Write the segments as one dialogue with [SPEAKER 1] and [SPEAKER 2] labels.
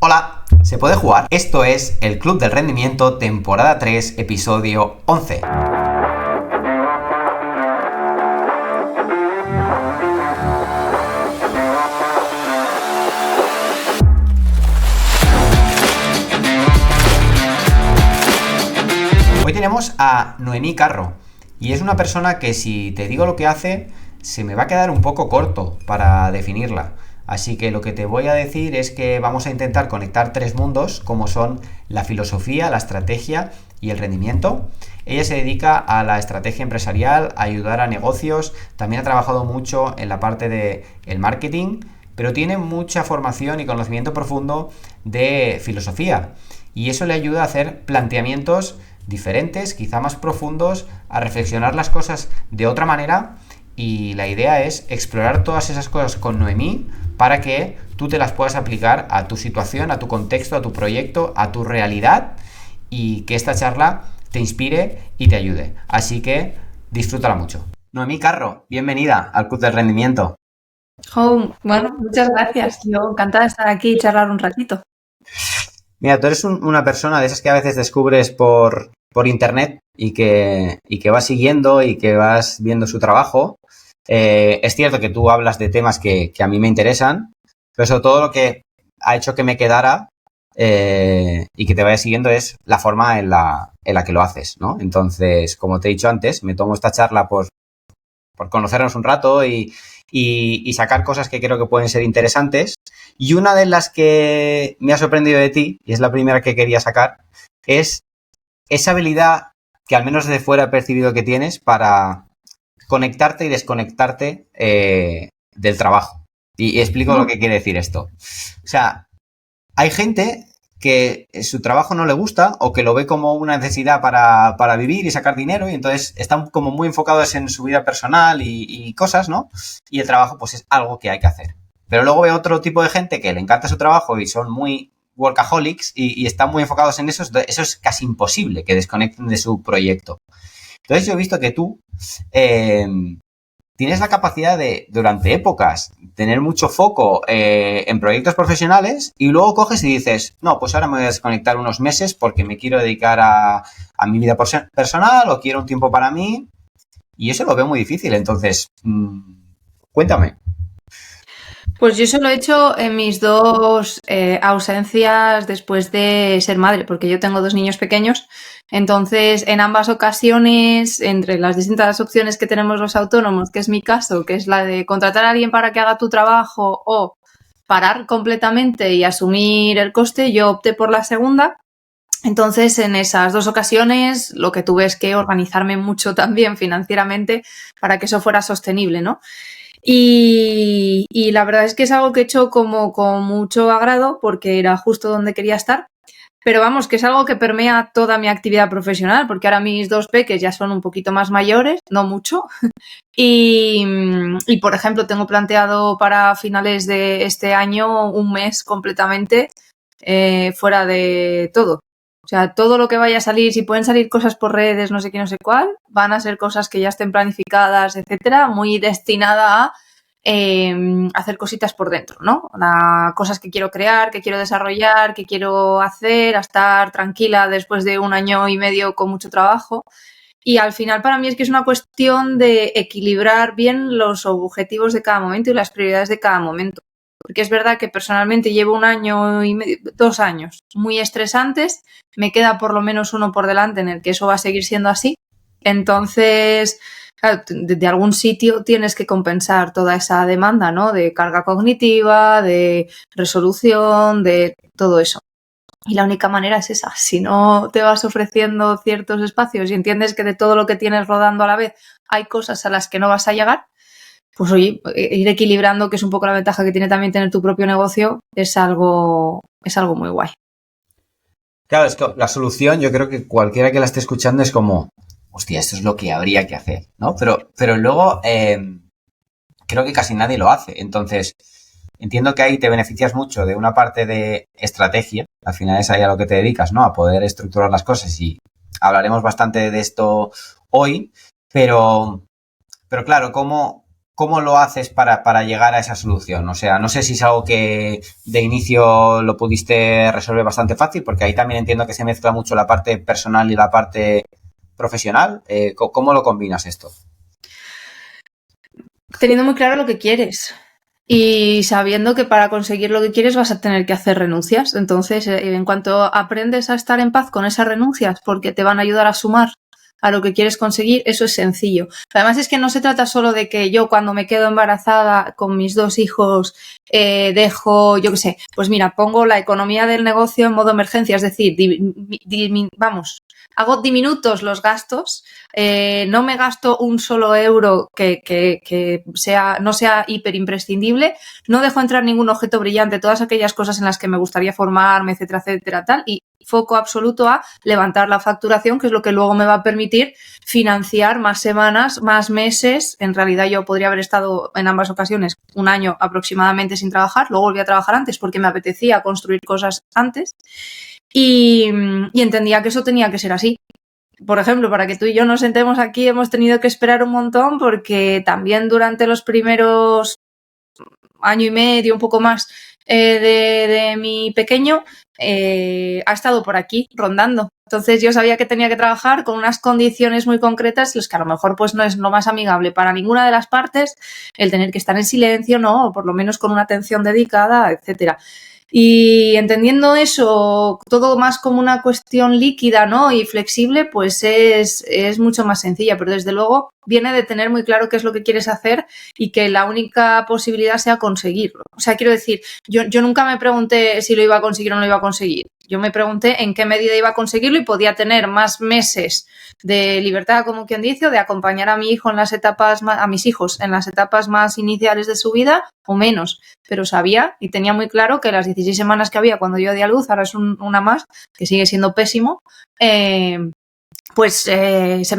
[SPEAKER 1] Hola, ¿se puede jugar? Esto es el Club del Rendimiento, temporada 3, episodio 11. Hoy tenemos a Noemí Carro y es una persona que, si te digo lo que hace, se me va a quedar un poco corto para definirla. Así que lo que te voy a decir es que vamos a intentar conectar tres mundos, como son la filosofía, la estrategia y el rendimiento. Ella se dedica a la estrategia empresarial, a ayudar a negocios, también ha trabajado mucho en la parte del marketing, pero tiene mucha formación y conocimiento profundo de filosofía. Y eso le ayuda a hacer planteamientos diferentes, quizá más profundos, a reflexionar las cosas de otra manera. Y la idea es explorar todas esas cosas con Noemí para que tú te las puedas aplicar a tu situación, a tu contexto, a tu proyecto, a tu realidad, y que esta charla te inspire y te ayude. Así que disfrútala mucho. Noemí Carro, bienvenida al Club del Rendimiento.
[SPEAKER 2] Bueno, muchas gracias. Yo encantada de estar aquí y charlar un ratito.
[SPEAKER 1] Mira, tú eres una persona de esas que a veces descubres por internet y que vas siguiendo y que vas viendo su trabajo. Es cierto que tú hablas de temas que a mí me interesan, pero sobre todo lo que ha hecho que me quedara y que te vaya siguiendo es la forma en la que lo haces, ¿no? Entonces, como te he dicho antes, me tomo esta charla por conocernos un rato y sacar cosas que creo que pueden ser interesantes. Y una de las que me ha sorprendido de ti, y es la primera que quería sacar, es esa habilidad que al menos desde fuera he percibido que tienes para conectarte y desconectarte del trabajo. Y explico lo que quiere decir esto. O sea, hay gente que su trabajo no le gusta o que lo ve como una necesidad para vivir y sacar dinero, y entonces están como muy enfocados en su vida personal y cosas, ¿no? Y el trabajo pues es algo que hay que hacer. Pero luego ve otro tipo de gente que le encanta su trabajo y son muy workaholics y están muy enfocados en eso. Eso es casi imposible que desconecten de su proyecto. Entonces yo he visto que tú tienes la capacidad de, durante épocas, tener mucho foco en proyectos profesionales, y luego coges y dices, no, pues ahora me voy a desconectar unos meses porque me quiero dedicar a mi vida personal o quiero un tiempo para mí, y eso lo veo muy difícil. Entonces, cuéntame.
[SPEAKER 2] Pues yo eso lo he hecho en mis dos ausencias después de ser madre, porque yo tengo dos niños pequeños. Entonces, en ambas ocasiones, entre las distintas opciones que tenemos los autónomos, que es mi caso, que es la de contratar a alguien para que haga tu trabajo o parar completamente y asumir el coste, yo opté por la segunda. Entonces, en esas dos ocasiones, lo que tuve es que organizarme mucho también financieramente para que eso fuera sostenible, ¿no? Y la verdad es que es algo que he hecho como con mucho agrado porque era justo donde quería estar. Pero vamos, que es algo que permea toda mi actividad profesional, porque ahora mis dos peques ya son un poquito más mayores, no mucho. Y por ejemplo, tengo planteado para finales de este año un mes completamente fuera de todo. O sea, todo lo que vaya a salir, si pueden salir cosas por redes, no sé qué, no sé cuál, van a ser cosas que ya estén planificadas, etcétera, muy destinada a hacer cositas por dentro, ¿no? A cosas que quiero crear, que quiero desarrollar, que quiero hacer, a estar tranquila después de un año y medio con mucho trabajo. Y al final para mí es que es una cuestión de equilibrar bien los objetivos de cada momento y las prioridades de cada momento. Porque es verdad que personalmente llevo un año y medio, 2 años muy estresantes, me queda por lo menos uno por delante en el que eso va a seguir siendo así. Entonces, claro, de algún sitio tienes que compensar toda esa demanda, ¿no? De carga cognitiva, de resolución, de todo eso. Y la única manera es esa. Si no te vas ofreciendo ciertos espacios y entiendes que de todo lo que tienes rodando a la vez hay cosas a las que no vas a llegar, pues oye, ir equilibrando, que es un poco la ventaja que tiene también tener tu propio negocio, es algo muy guay.
[SPEAKER 1] Claro, es que la solución, yo creo que cualquiera que la esté escuchando es como, hostia, esto es lo que habría que hacer, ¿no? Pero luego creo que casi nadie lo hace. Entonces, entiendo que ahí te beneficias mucho de una parte de estrategia. Al final es ahí a lo que te dedicas, ¿no? A poder estructurar las cosas, y hablaremos bastante de esto hoy. Pero claro, ¿cómo lo haces para llegar a esa solución? O sea, no sé si es algo que de inicio lo pudiste resolver bastante fácil, porque ahí también entiendo que se mezcla mucho la parte personal y la parte profesional. ¿Cómo lo combinas esto?
[SPEAKER 2] Teniendo muy claro lo que quieres y sabiendo que para conseguir lo que quieres vas a tener que hacer renuncias. Entonces, en cuanto aprendes a estar en paz con esas renuncias porque te van a ayudar a sumar a lo que quieres conseguir, eso es sencillo. Además, es que no se trata solo de que yo cuando me quedo embarazada con mis 2 hijos dejo, yo qué sé, pues mira, pongo la economía del negocio en modo emergencia, es decir, hago diminutos los gastos, no me gasto un solo euro que no sea hiper imprescindible, no dejo entrar ningún objeto brillante, todas aquellas cosas en las que me gustaría formarme, etcétera, etcétera, tal, y foco absoluto a levantar la facturación, que es lo que luego me va a permitir financiar más semanas, más meses. En realidad yo podría haber estado en ambas ocasiones 1 año aproximadamente sin trabajar, luego volví a trabajar antes porque me apetecía construir cosas antes y entendía que eso tenía que ser así. Por ejemplo, para que tú y yo nos sentemos aquí hemos tenido que esperar un montón porque también durante los primeros año y medio, un poco más de mi pequeño, ha estado por aquí rondando. Entonces yo sabía que tenía que trabajar con unas condiciones muy concretas, los que a lo mejor pues no es lo más amigable para ninguna de las partes, el tener que estar en silencio, ¿no? O por lo menos con una atención dedicada, etcétera. Y entendiendo eso todo más como una cuestión líquida, ¿no? Y flexible, pues es mucho más sencilla, pero desde luego viene de tener muy claro qué es lo que quieres hacer y que la única posibilidad sea conseguirlo. O sea, quiero decir, yo nunca me pregunté si lo iba a conseguir o no lo iba a conseguir. Yo me pregunté en qué medida iba a conseguirlo y podía tener más meses de libertad, como quien dice, o de acompañar a mi hijo en las etapas a mis hijos en las etapas más iniciales de su vida o menos. Pero sabía y tenía muy claro que las 16 semanas que había cuando yo di a luz, ahora es una más, que sigue siendo pésimo, se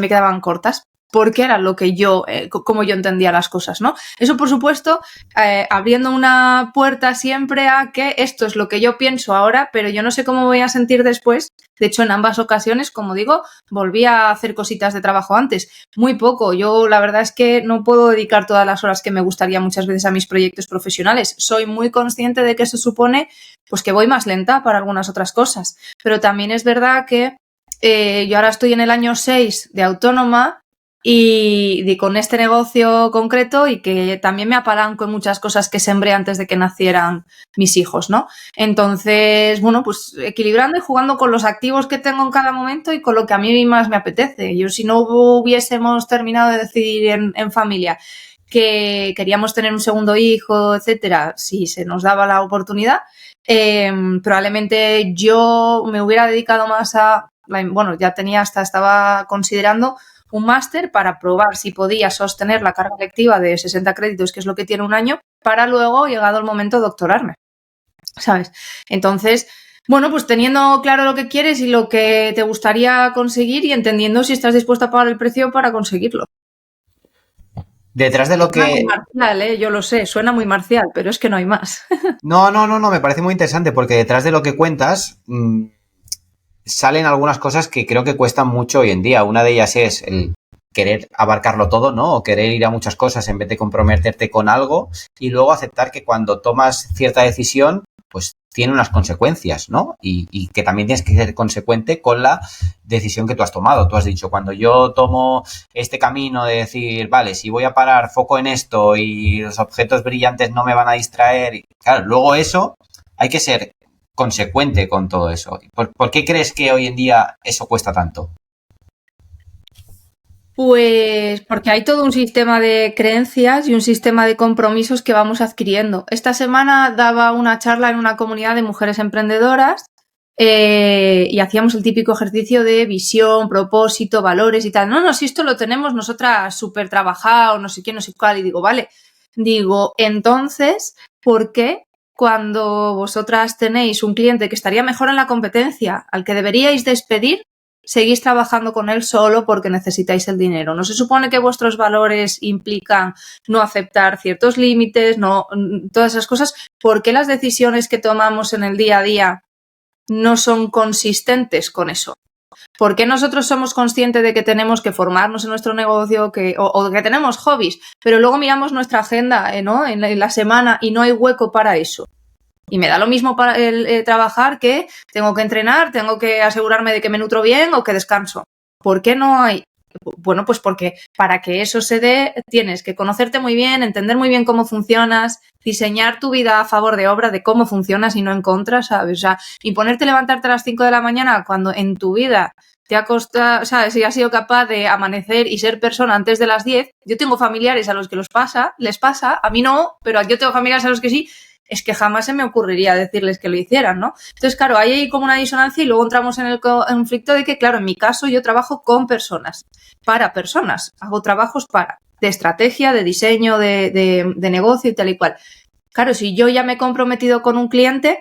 [SPEAKER 2] me quedaban cortas. Porque era lo que yo, como yo entendía las cosas, ¿no? Eso, por supuesto, abriendo una puerta siempre a que esto es lo que yo pienso ahora, pero yo no sé cómo me voy a sentir después. De hecho, en ambas ocasiones, como digo, volví a hacer cositas de trabajo antes. Muy poco. Yo, la verdad es que no puedo dedicar todas las horas que me gustaría muchas veces a mis proyectos profesionales. Soy muy consciente de que eso supone, pues, que voy más lenta para algunas otras cosas. Pero también es verdad que yo ahora estoy en el año 6 de autónoma y con este negocio concreto y que también me apalanco en muchas cosas que sembré antes de que nacieran mis hijos, ¿no? Entonces, bueno, pues equilibrando y jugando con los activos que tengo en cada momento y con lo que a mí más me apetece. Yo, si no hubiésemos terminado de decidir en familia que queríamos tener un segundo hijo, etcétera, si se nos daba la oportunidad, probablemente yo me hubiera dedicado más estaba considerando un máster para probar si podía sostener la carga lectiva de 60 créditos, que es lo que tiene 1 año, para luego, llegado el momento, doctorarme, ¿sabes? Entonces, bueno, pues teniendo claro lo que quieres y lo que te gustaría conseguir y entendiendo si estás dispuesto a pagar el precio para conseguirlo.
[SPEAKER 1] Detrás de lo
[SPEAKER 2] Suena muy
[SPEAKER 1] que...
[SPEAKER 2] marcial, yo lo sé, suena muy marcial, pero es que no hay más.
[SPEAKER 1] No, me parece muy interesante porque detrás de lo que cuentas salen algunas cosas que creo que cuestan mucho hoy en día. Una de ellas es el querer abarcarlo todo, ¿no? O querer ir a muchas cosas en vez de comprometerte con algo y luego aceptar que cuando tomas cierta decisión, pues tiene unas consecuencias, ¿no? Y que también tienes que ser consecuente con la decisión que tú has tomado. Tú has dicho, cuando yo tomo este camino de decir, vale, si voy a parar foco en esto y los objetos brillantes no me van a distraer, claro, luego eso hay que ser consecuente con todo eso. ¿Por qué crees que hoy en día eso cuesta tanto?
[SPEAKER 2] Pues porque hay todo un sistema de creencias y un sistema de compromisos que vamos adquiriendo. Esta semana daba una charla en una comunidad de mujeres emprendedoras y hacíamos el típico ejercicio de visión, propósito, valores y tal. No, si esto lo tenemos nosotras súper trabajado, no sé qué, no sé cuál. Y digo, vale, entonces, ¿por qué cuando vosotras tenéis un cliente que estaría mejor en la competencia, al que deberíais despedir, seguís trabajando con él solo porque necesitáis el dinero? ¿No se supone que vuestros valores implican no aceptar ciertos límites, no todas esas cosas? ¿Por qué las decisiones que tomamos en el día a día no son consistentes con eso? ¿Por qué nosotros somos conscientes de que tenemos que formarnos en nuestro negocio o que tenemos hobbies, pero luego miramos nuestra agenda, ¿no? en la semana y no hay hueco para eso? Y me da lo mismo para trabajar, que tengo que entrenar, tengo que asegurarme de que me nutro bien o que descanso. ¿Por qué no hay? Bueno, pues porque para que eso se dé tienes que conocerte muy bien, entender muy bien cómo funcionas, diseñar tu vida a favor de obra de cómo funcionas y no en contra, ¿sabes? O sea, y ponerte a levantarte a las 5 de la mañana cuando en tu vida te ha costado, ¿sabes? Si has sido capaz de amanecer y ser persona antes de las 10. Yo tengo familiares a los que les pasa, a mí no, pero yo tengo familiares a los que sí. Es que jamás se me ocurriría decirles que lo hicieran, ¿no? Entonces, claro, ahí hay como una disonancia y luego entramos en el conflicto de que, claro, en mi caso yo trabajo con personas, para personas, hago trabajos de estrategia, de diseño, de negocio y tal y cual. Claro, si yo ya me he comprometido con un cliente,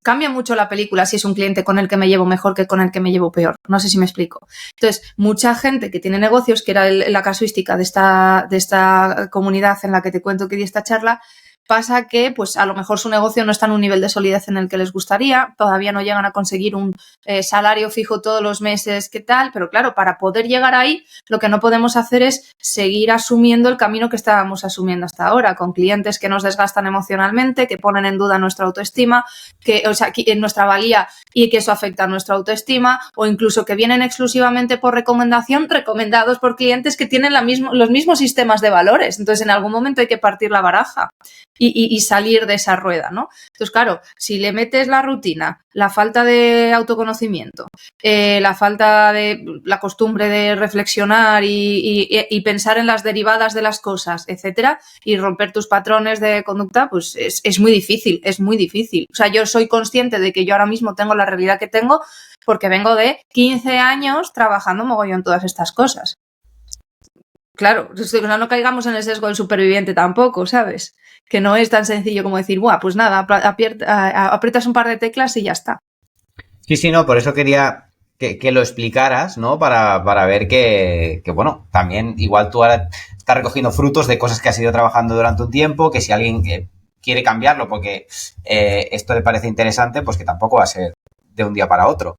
[SPEAKER 2] cambia mucho la película si es un cliente con el que me llevo mejor que con el que me llevo peor. No sé si me explico. Entonces, mucha gente que tiene negocios, que era la casuística de esta comunidad en la que te cuento que di esta charla, pasa que pues a lo mejor su negocio no está en un nivel de solidez en el que les gustaría, todavía no llegan a conseguir un salario fijo todos los meses, ¿qué tal? Pero claro, para poder llegar ahí, lo que no podemos hacer es seguir asumiendo el camino que estábamos asumiendo hasta ahora, con clientes que nos desgastan emocionalmente, que ponen en duda nuestra autoestima, en nuestra valía, y que eso afecta a nuestra autoestima, o incluso que vienen exclusivamente por recomendación, recomendados por clientes que tienen los mismos sistemas de valores. Entonces, en algún momento hay que partir la baraja y salir de esa rueda, ¿no? Entonces, claro, si le metes la rutina, la falta de autoconocimiento, la falta de la costumbre de reflexionar y pensar en las derivadas de las cosas, etcétera, y romper tus patrones de conducta, pues es muy difícil, es muy difícil. O sea, yo soy consciente de que yo ahora mismo tengo la realidad que tengo porque vengo de 15 años trabajando mogollón todas estas cosas. Claro, no caigamos en el sesgo del superviviente tampoco, ¿sabes? Que no es tan sencillo como decir, buah, pues nada, aprietas un par de teclas y ya está.
[SPEAKER 1] Sí, no, por eso quería que lo explicaras, ¿no? Para ver que, bueno, también igual tú ahora estás recogiendo frutos de cosas que has ido trabajando durante un tiempo, que si alguien quiere cambiarlo porque esto le parece interesante, pues que tampoco va a ser de un día para otro.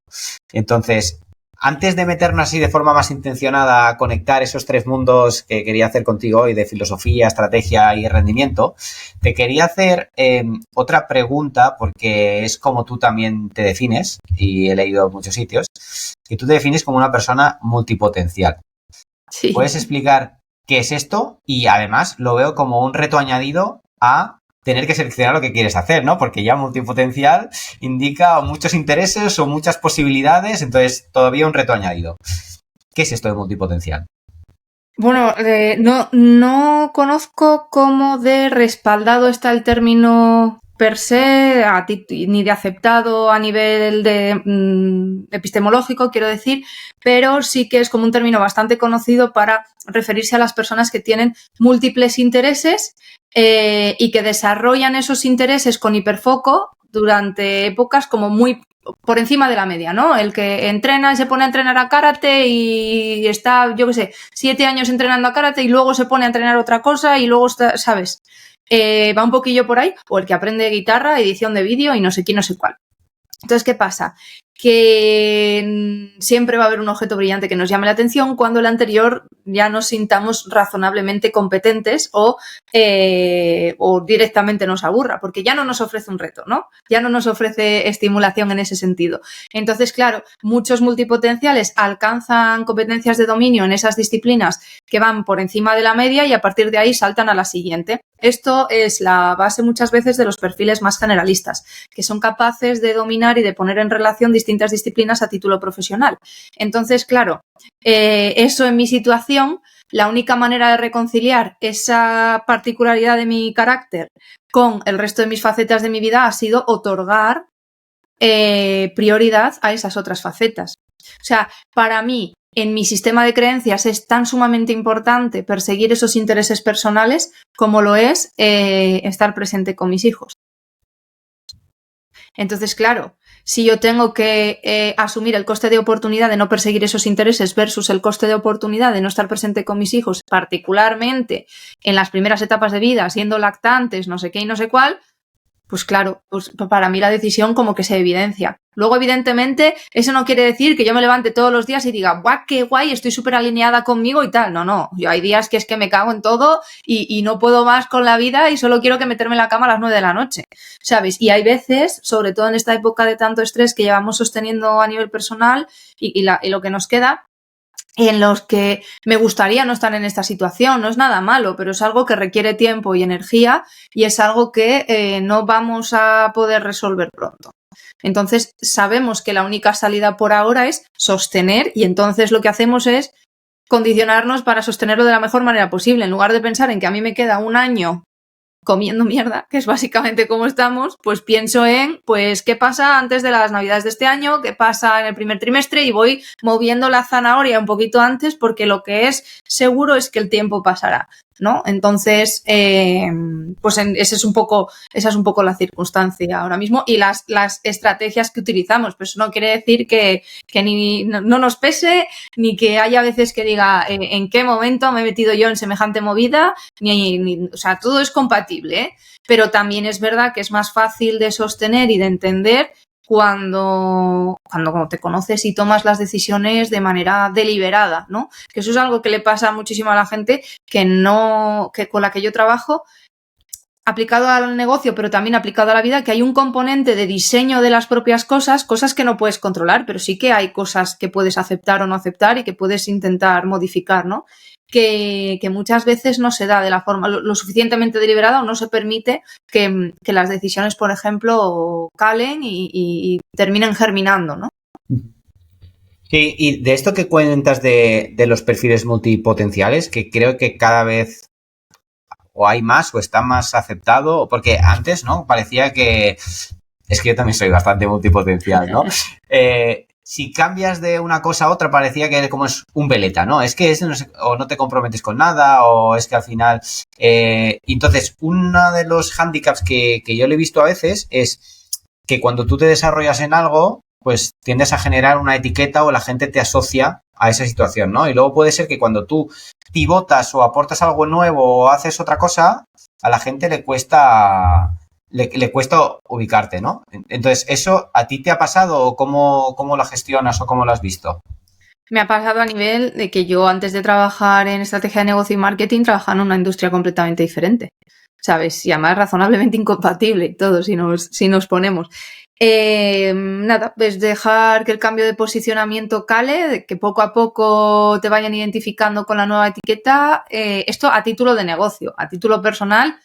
[SPEAKER 1] Entonces, antes de meternos así de forma más intencionada a conectar esos tres mundos que quería hacer contigo hoy, de filosofía, estrategia y rendimiento, te quería hacer otra pregunta, porque es como tú también te defines, y he leído en muchos sitios, que tú te defines como una persona multipotencial.
[SPEAKER 2] Sí.
[SPEAKER 1] ¿Puedes explicar qué es esto? Y además lo veo como un reto añadido a tener que seleccionar lo que quieres hacer, ¿no? Porque ya multipotencial indica muchos intereses o muchas posibilidades, entonces todavía un reto añadido. ¿Qué es esto de multipotencial?
[SPEAKER 2] Bueno, no conozco cómo de respaldado está el término per se, ni de aceptado a nivel de epistemológico, quiero decir, pero sí que es como un término bastante conocido para referirse a las personas que tienen múltiples intereses y que desarrollan esos intereses con hiperfoco durante épocas como muy por encima de la media, ¿no? El que entrena y se pone a entrenar a karate y está, yo qué sé, 7 años entrenando a karate y luego se pone a entrenar otra cosa y luego está, ¿sabes? Va un poquillo por ahí, o el que aprende guitarra, edición de vídeo y no sé quién, no sé cuál. Entonces, ¿qué pasa? Que siempre va a haber un objeto brillante que nos llame la atención cuando el anterior ya nos sintamos razonablemente competentes o directamente nos aburra, porque ya no nos ofrece un reto, ¿no? Ya no nos ofrece estimulación en ese sentido. Entonces, claro, muchos multipotenciales alcanzan competencias de dominio en esas disciplinas que van por encima de la media y a partir de ahí saltan a la siguiente. Esto es la base muchas veces de los perfiles más generalistas, que son capaces de dominar y de poner en relación distintas disciplinas a título profesional. Entonces, claro, eso en mi situación, la única manera de reconciliar esa particularidad de mi carácter con el resto de mis facetas de mi vida ha sido otorgar prioridad a esas otras facetas. O sea, para mí, en mi sistema de creencias es tan sumamente importante perseguir esos intereses personales como lo es estar presente con mis hijos. Entonces, claro, si yo tengo que asumir el coste de oportunidad de no perseguir esos intereses versus el coste de oportunidad de no estar presente con mis hijos, particularmente en las primeras etapas de vida, siendo lactantes, no sé qué y no sé cuál, pues claro, pues para mí la decisión como que se evidencia. Luego, evidentemente, eso no quiere decir que yo me levante todos los días y diga, ¡guau, qué guay! Estoy súper alineada conmigo y tal. No. Yo hay días que es que me cago en todo y no puedo más con la vida y solo quiero que meterme en la cama a las 9 de la noche, ¿sabes? Y hay veces, sobre todo en esta época de tanto estrés que llevamos sosteniendo a nivel personal y lo que nos queda, en los que me gustaría no estar en esta situación. No es nada malo, pero es algo que requiere tiempo y energía y es algo que no vamos a poder resolver pronto. Entonces, sabemos que la única salida por ahora es sostener y entonces lo que hacemos es condicionarnos para sostenerlo de la mejor manera posible. En lugar de pensar en que a mí me queda un año comiendo mierda, que es básicamente como estamos, pues pienso en, pues, qué pasa antes de las Navidades de este año, qué pasa en el primer trimestre y voy moviendo la zanahoria un poquito antes porque lo que es seguro es que el tiempo pasará, ¿no? Entonces, pues esa es un poco la circunstancia ahora mismo y las estrategias que utilizamos. Pues eso no quiere decir que no nos pese, ni que haya veces que diga en qué momento me he metido yo en semejante movida, o sea, todo es compatible, ¿eh? Pero también es verdad que es más fácil de sostener y de entender cuando te conoces y tomas las decisiones de manera deliberada, ¿no? Que eso es algo que le pasa muchísimo a la gente que con la que yo trabajo, aplicado al negocio, pero también aplicado a la vida, que hay un componente de diseño de las propias cosas que no puedes controlar, pero sí que hay cosas que puedes aceptar o no aceptar y que puedes intentar modificar, ¿no? Que muchas veces no se da de la forma lo suficientemente deliberada o no se permite que las decisiones, por ejemplo, calen y terminen germinando, ¿no?
[SPEAKER 1] Sí, y de esto que cuentas de los perfiles multipotenciales, que creo que cada vez o hay más o está más aceptado, porque antes, ¿no? Parecía que... Es que yo también soy bastante multipotencial, ¿no? Si cambias de una cosa a otra, parecía que como es un veleta, ¿no? Es que o no te comprometes con nada, o es que al final... entonces, uno de los hándicaps que yo le he visto a veces es que cuando tú te desarrollas en algo, pues tiendes a generar una etiqueta o la gente te asocia a esa situación, ¿no? Y luego puede ser que cuando tú pivotas o aportas algo nuevo o haces otra cosa, a la gente le cuesta ubicarte, ¿no? Entonces, ¿eso a ti te ha pasado o cómo lo gestionas o cómo lo has visto?
[SPEAKER 2] Me ha pasado a nivel de que yo antes de trabajar en estrategia de negocio y marketing trabajaba en una industria completamente diferente, ¿sabes? Y además razonablemente incompatible y todo, si nos ponemos. Nada, pues dejar que el cambio de posicionamiento cale, de que poco a poco te vayan identificando con la nueva etiqueta. Esto a título de negocio, a título personal,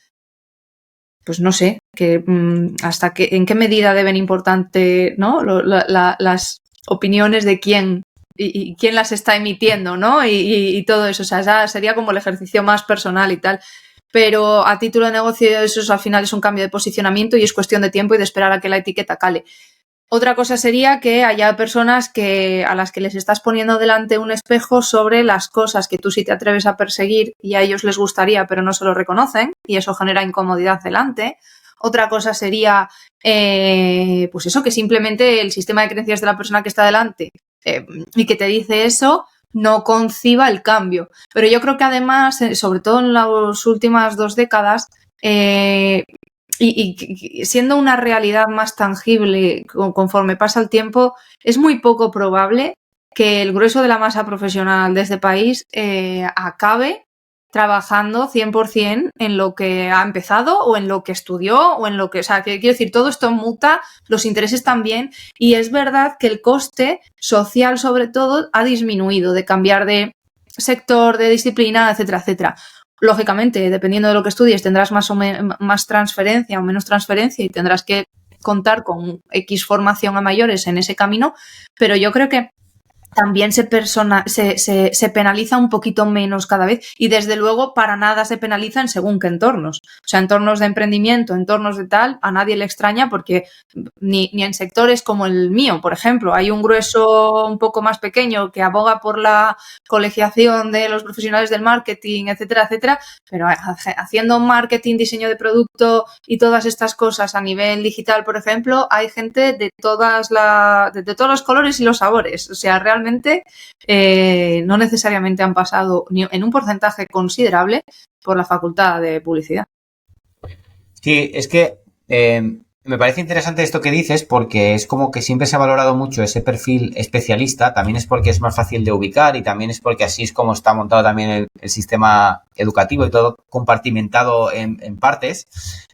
[SPEAKER 2] pues no sé, en qué medida deben importante, ¿no? Las opiniones de quién y quién las está emitiendo, ¿no? Y todo eso, o sea, ya sería como el ejercicio más personal y tal. Pero a título de negocio eso al final es un cambio de posicionamiento y es cuestión de tiempo y de esperar a que la etiqueta cale. Otra cosa sería que haya personas a las que les estás poniendo delante un espejo sobre las cosas que tú sí te atreves a perseguir y a ellos les gustaría, pero no se lo reconocen y eso genera incomodidad delante. Otra cosa sería, pues eso, que simplemente el sistema de creencias de la persona que está delante y que te dice eso no conciba el cambio. Pero yo creo que además, sobre todo en las últimas 2 décadas, y siendo una realidad más tangible conforme pasa el tiempo, es muy poco probable que el grueso de la masa profesional de este país acabe trabajando 100% en lo que ha empezado o en lo que estudió o en lo que... O sea, que quiero decir, todo esto muta, los intereses también, y es verdad que el coste social, sobre todo, ha disminuido de cambiar de sector, de disciplina, etcétera, etcétera. Lógicamente, dependiendo de lo que estudies, tendrás más transferencia o menos transferencia y tendrás que contar con X formación a mayores en ese camino, pero yo creo que también se penaliza un poquito menos cada vez y desde luego para nada se penaliza en según qué entornos. O sea, entornos de emprendimiento, entornos de tal, a nadie le extraña porque ni en sectores como el mío, por ejemplo, hay un grueso un poco más pequeño que aboga por la colegiación de los profesionales del marketing, etcétera, etcétera, pero haciendo marketing, diseño de producto y todas estas cosas a nivel digital, por ejemplo, hay gente de todos los colores y los sabores. O sea, realmente no necesariamente han pasado en un porcentaje considerable por la facultad de publicidad.
[SPEAKER 1] Sí, es que me parece interesante esto que dices porque es como que siempre se ha valorado mucho ese perfil especialista, también es porque es más fácil de ubicar y también es porque así es como está montado también el sistema educativo y todo compartimentado en partes,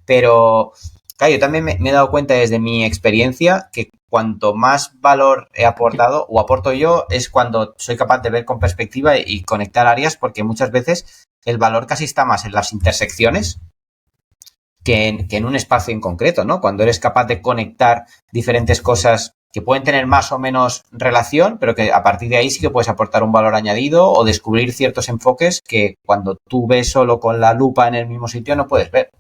[SPEAKER 1] pero claro, yo también me he dado cuenta desde mi experiencia que cuanto más valor he aportado o aporto yo es cuando soy capaz de ver con perspectiva y conectar áreas porque muchas veces el valor casi está más en las intersecciones que en un espacio en concreto, ¿no? Cuando eres capaz de conectar diferentes cosas que pueden tener más o menos relación, pero que a partir de ahí sí que puedes aportar un valor añadido o descubrir ciertos enfoques que cuando tú ves solo con la lupa en el mismo sitio no puedes ver.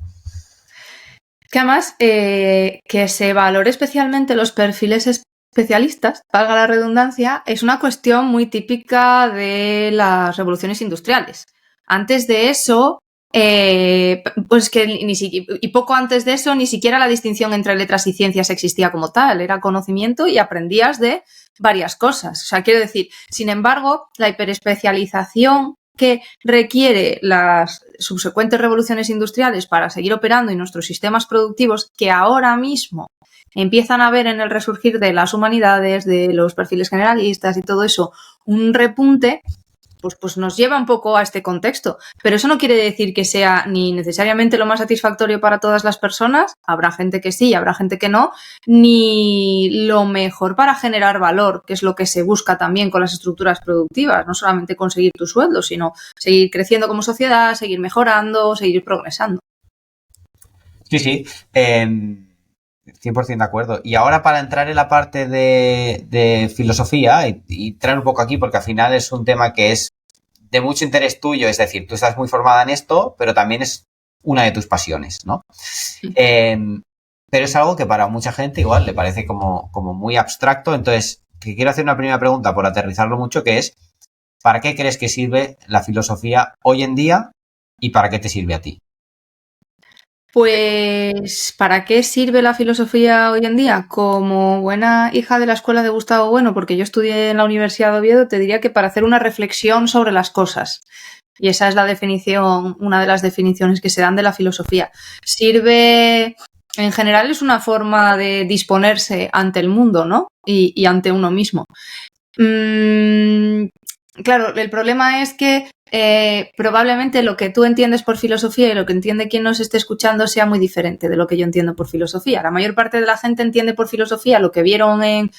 [SPEAKER 2] Que además, que se valore especialmente los perfiles especialistas, valga la redundancia, es una cuestión muy típica de las revoluciones industriales. Antes de eso, pues que y poco antes de eso, ni siquiera la distinción entre letras y ciencias existía como tal. Era conocimiento y aprendías de varias cosas. O sea, quiero decir, sin embargo, la hiperespecialización que requiere las subsecuentes revoluciones industriales para seguir operando en nuestros sistemas productivos que ahora mismo empiezan a ver en el resurgir de las humanidades, de los perfiles generalistas y todo eso, un repunte, pues nos lleva un poco a este contexto. Pero eso no quiere decir que sea ni necesariamente lo más satisfactorio para todas las personas, habrá gente que sí, habrá gente que no, ni lo mejor para generar valor, que es lo que se busca también con las estructuras productivas, no solamente conseguir tu sueldo, sino seguir creciendo como sociedad, seguir mejorando, seguir progresando.
[SPEAKER 1] Sí, sí. 100% de acuerdo. Y ahora para entrar en la parte de filosofía y traer un poco aquí, porque al final es un tema que es de mucho interés tuyo, es decir, tú estás muy formada en esto, pero también es una de tus pasiones, ¿no? Pero es algo que para mucha gente igual le parece como muy abstracto, entonces que quiero hacer una primera pregunta por aterrizarlo mucho, que es, ¿para qué crees que sirve la filosofía hoy en día y para qué te sirve a ti?
[SPEAKER 2] Pues, ¿para qué sirve la filosofía hoy en día? Como buena hija de la escuela de Gustavo Bueno, porque yo estudié en la Universidad de Oviedo, te diría que para hacer una reflexión sobre las cosas. Y esa es la definición, una de las definiciones que se dan de la filosofía. Sirve, en general, es una forma de disponerse ante el mundo, ¿no? Y ante uno mismo. Claro, el problema es que probablemente lo que tú entiendes por filosofía y lo que entiende quien nos esté escuchando sea muy diferente de lo que yo entiendo por filosofía. La mayor parte de la gente entiende por filosofía lo que vieron en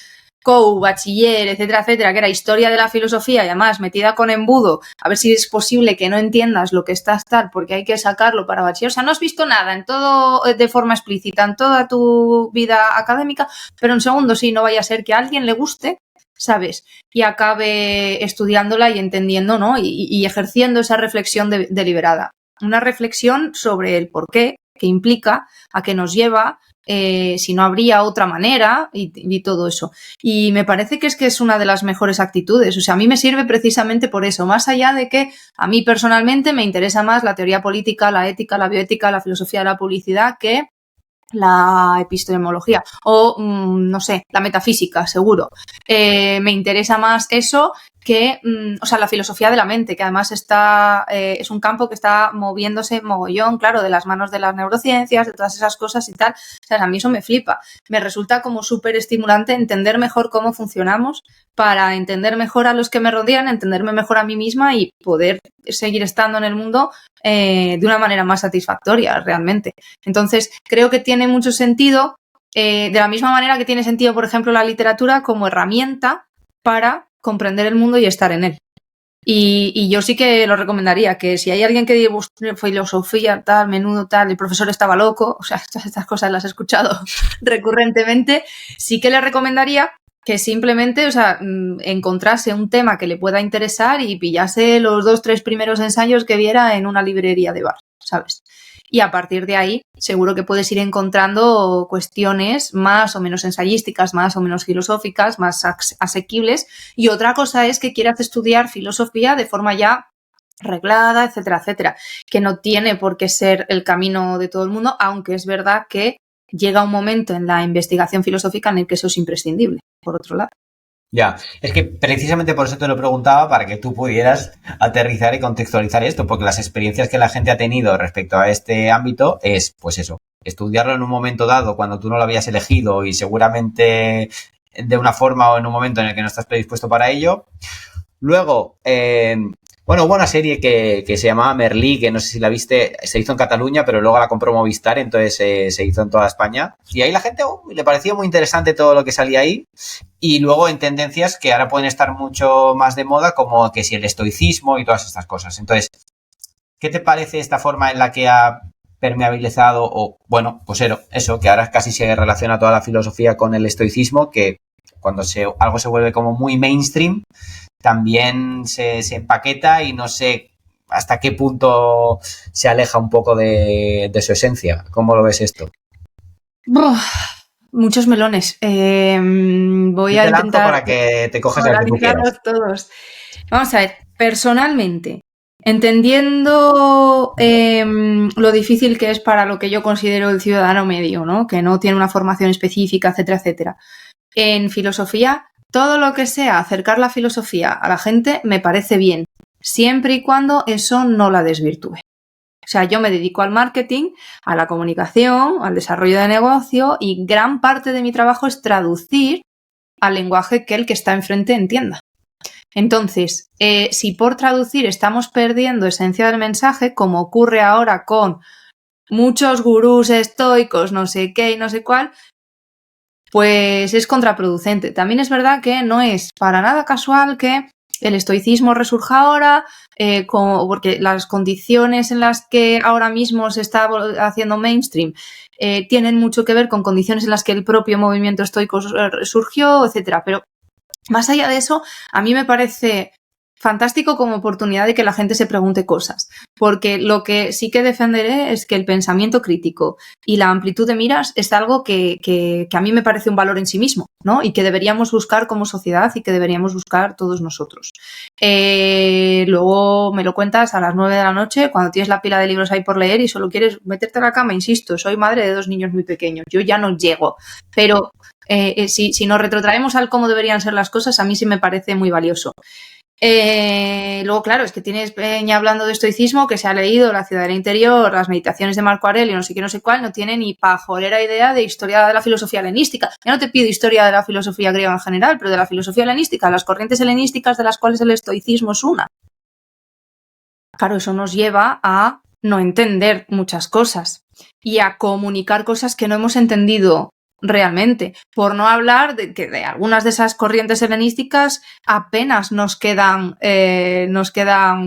[SPEAKER 2] COU, bachiller, etcétera, etcétera, que era historia de la filosofía y además metida con embudo, a ver si es posible que no entiendas lo que estás tal, porque hay que sacarlo para bachiller. O sea, no has visto nada en todo de forma explícita, en toda tu vida académica, pero en segundo sí, no vaya a ser que a alguien le guste, ¿sabes? Y acabe estudiándola y entendiendo, ¿no? Y ejerciendo esa reflexión deliberada. Una reflexión sobre el porqué, que implica, a qué nos lleva, si no habría otra manera y todo eso. Y me parece que es una de las mejores actitudes. O sea, a mí me sirve precisamente por eso, más allá de que a mí personalmente me interesa más la teoría política, la ética, la bioética, la filosofía de la publicidad que la epistemología o, no sé, la metafísica, seguro. Me interesa más eso que, o sea, la filosofía de la mente, que además es un campo que está moviéndose mogollón, claro, de las manos de las neurociencias, de todas esas cosas y tal. O sea, a mí eso me flipa. Me resulta como súper estimulante entender mejor cómo funcionamos para entender mejor a los que me rodean, entenderme mejor a mí misma y poder seguir estando en el mundo de una manera más satisfactoria, realmente. Entonces, creo que tiene mucho sentido, de la misma manera que tiene sentido, por ejemplo, la literatura como herramienta para comprender el mundo y estar en él. Y yo sí que lo recomendaría, que si hay alguien que diga filosofía, tal, menudo, tal, el profesor estaba loco, o sea, estas cosas las he escuchado recurrentemente, sí que le recomendaría que simplemente, o sea, encontrase un tema que le pueda interesar y pillase los 2-3 primeros ensayos que viera en una librería de bar, ¿sabes? Y a partir de ahí seguro que puedes ir encontrando cuestiones más o menos ensayísticas, más o menos filosóficas, más asequibles. Y otra cosa es que quieras estudiar filosofía de forma ya reglada, etcétera, etcétera, que no tiene por qué ser el camino de todo el mundo, aunque es verdad que llega un momento en la investigación filosófica en el que eso es imprescindible, por otro lado.
[SPEAKER 1] Ya, es que precisamente por eso te lo preguntaba, para que tú pudieras aterrizar y contextualizar esto, porque las experiencias que la gente ha tenido respecto a este ámbito es, pues eso, estudiarlo en un momento dado cuando tú no lo habías elegido y seguramente de una forma o en un momento en el que no estás predispuesto para ello. Luego, bueno, hubo una serie que se llamaba Merlí, que no sé si la viste, se hizo en Cataluña, pero luego la compró Movistar, entonces se hizo en toda España. Y ahí la gente le pareció muy interesante todo lo que salía ahí. Y luego en tendencias que ahora pueden estar mucho más de moda, como que si el estoicismo y todas estas cosas. Entonces, ¿qué te parece esta forma en la que ha permeabilizado o, bueno, pues eso, que ahora casi se relaciona toda la filosofía con el estoicismo, que cuando algo se vuelve como muy mainstream, también se empaqueta y no sé hasta qué punto se aleja un poco de su esencia. ¿Cómo lo ves esto?
[SPEAKER 2] Buah, muchos melones. Voy
[SPEAKER 1] Yo
[SPEAKER 2] a
[SPEAKER 1] te lanzo
[SPEAKER 2] intentar
[SPEAKER 1] para que te cojas el que tú
[SPEAKER 2] analizarlos
[SPEAKER 1] quieras.
[SPEAKER 2] todos. Vamos a ver, personalmente, entendiendo lo difícil que es para lo que yo considero el ciudadano medio, ¿no? Que no tiene una formación específica, etcétera, etcétera. En filosofía, todo lo que sea acercar la filosofía a la gente me parece bien, siempre y cuando eso no la desvirtúe. O sea, yo me dedico al marketing, a la comunicación, al desarrollo de negocio y gran parte de mi trabajo es traducir al lenguaje que el que está enfrente entienda. Entonces, si por traducir estamos perdiendo esencia del mensaje, como ocurre ahora con muchos gurús estoicos, no sé qué y no sé cuál, pues es contraproducente. También es verdad que no es para nada casual que el estoicismo resurja ahora, porque las condiciones en las que ahora mismo se está haciendo mainstream tienen mucho que ver con condiciones en las que el propio movimiento estoico surgió, etcétera. Pero más allá de eso, a mí me parece fantástico como oportunidad de que la gente se pregunte cosas, porque lo que sí que defenderé es que el pensamiento crítico y la amplitud de miras es algo que a mí me parece un valor en sí mismo, ¿no? Y que deberíamos buscar como sociedad y que deberíamos buscar todos nosotros. Luego me lo cuentas a las 9 de la noche, cuando tienes la pila de libros ahí por leer y solo quieres meterte a la cama, insisto, soy madre de 2 niños muy pequeños, yo ya no llego, pero si nos retrotraemos al cómo deberían ser las cosas, a mí sí me parece muy valioso. Luego, claro, es que tienes peña hablando de estoicismo que se ha leído La ciudad del interior, las meditaciones de Marco Aurelio, no sé qué, no sé cuál, no tiene ni pajolera idea de historia de la filosofía helenística. Ya no te pido historia de la filosofía griega en general, pero de la filosofía helenística, las corrientes helenísticas de las cuales el estoicismo es una. Claro, eso nos lleva a no entender muchas cosas y a comunicar cosas que no hemos entendido realmente, por no hablar de que de algunas de esas corrientes helenísticas apenas nos quedan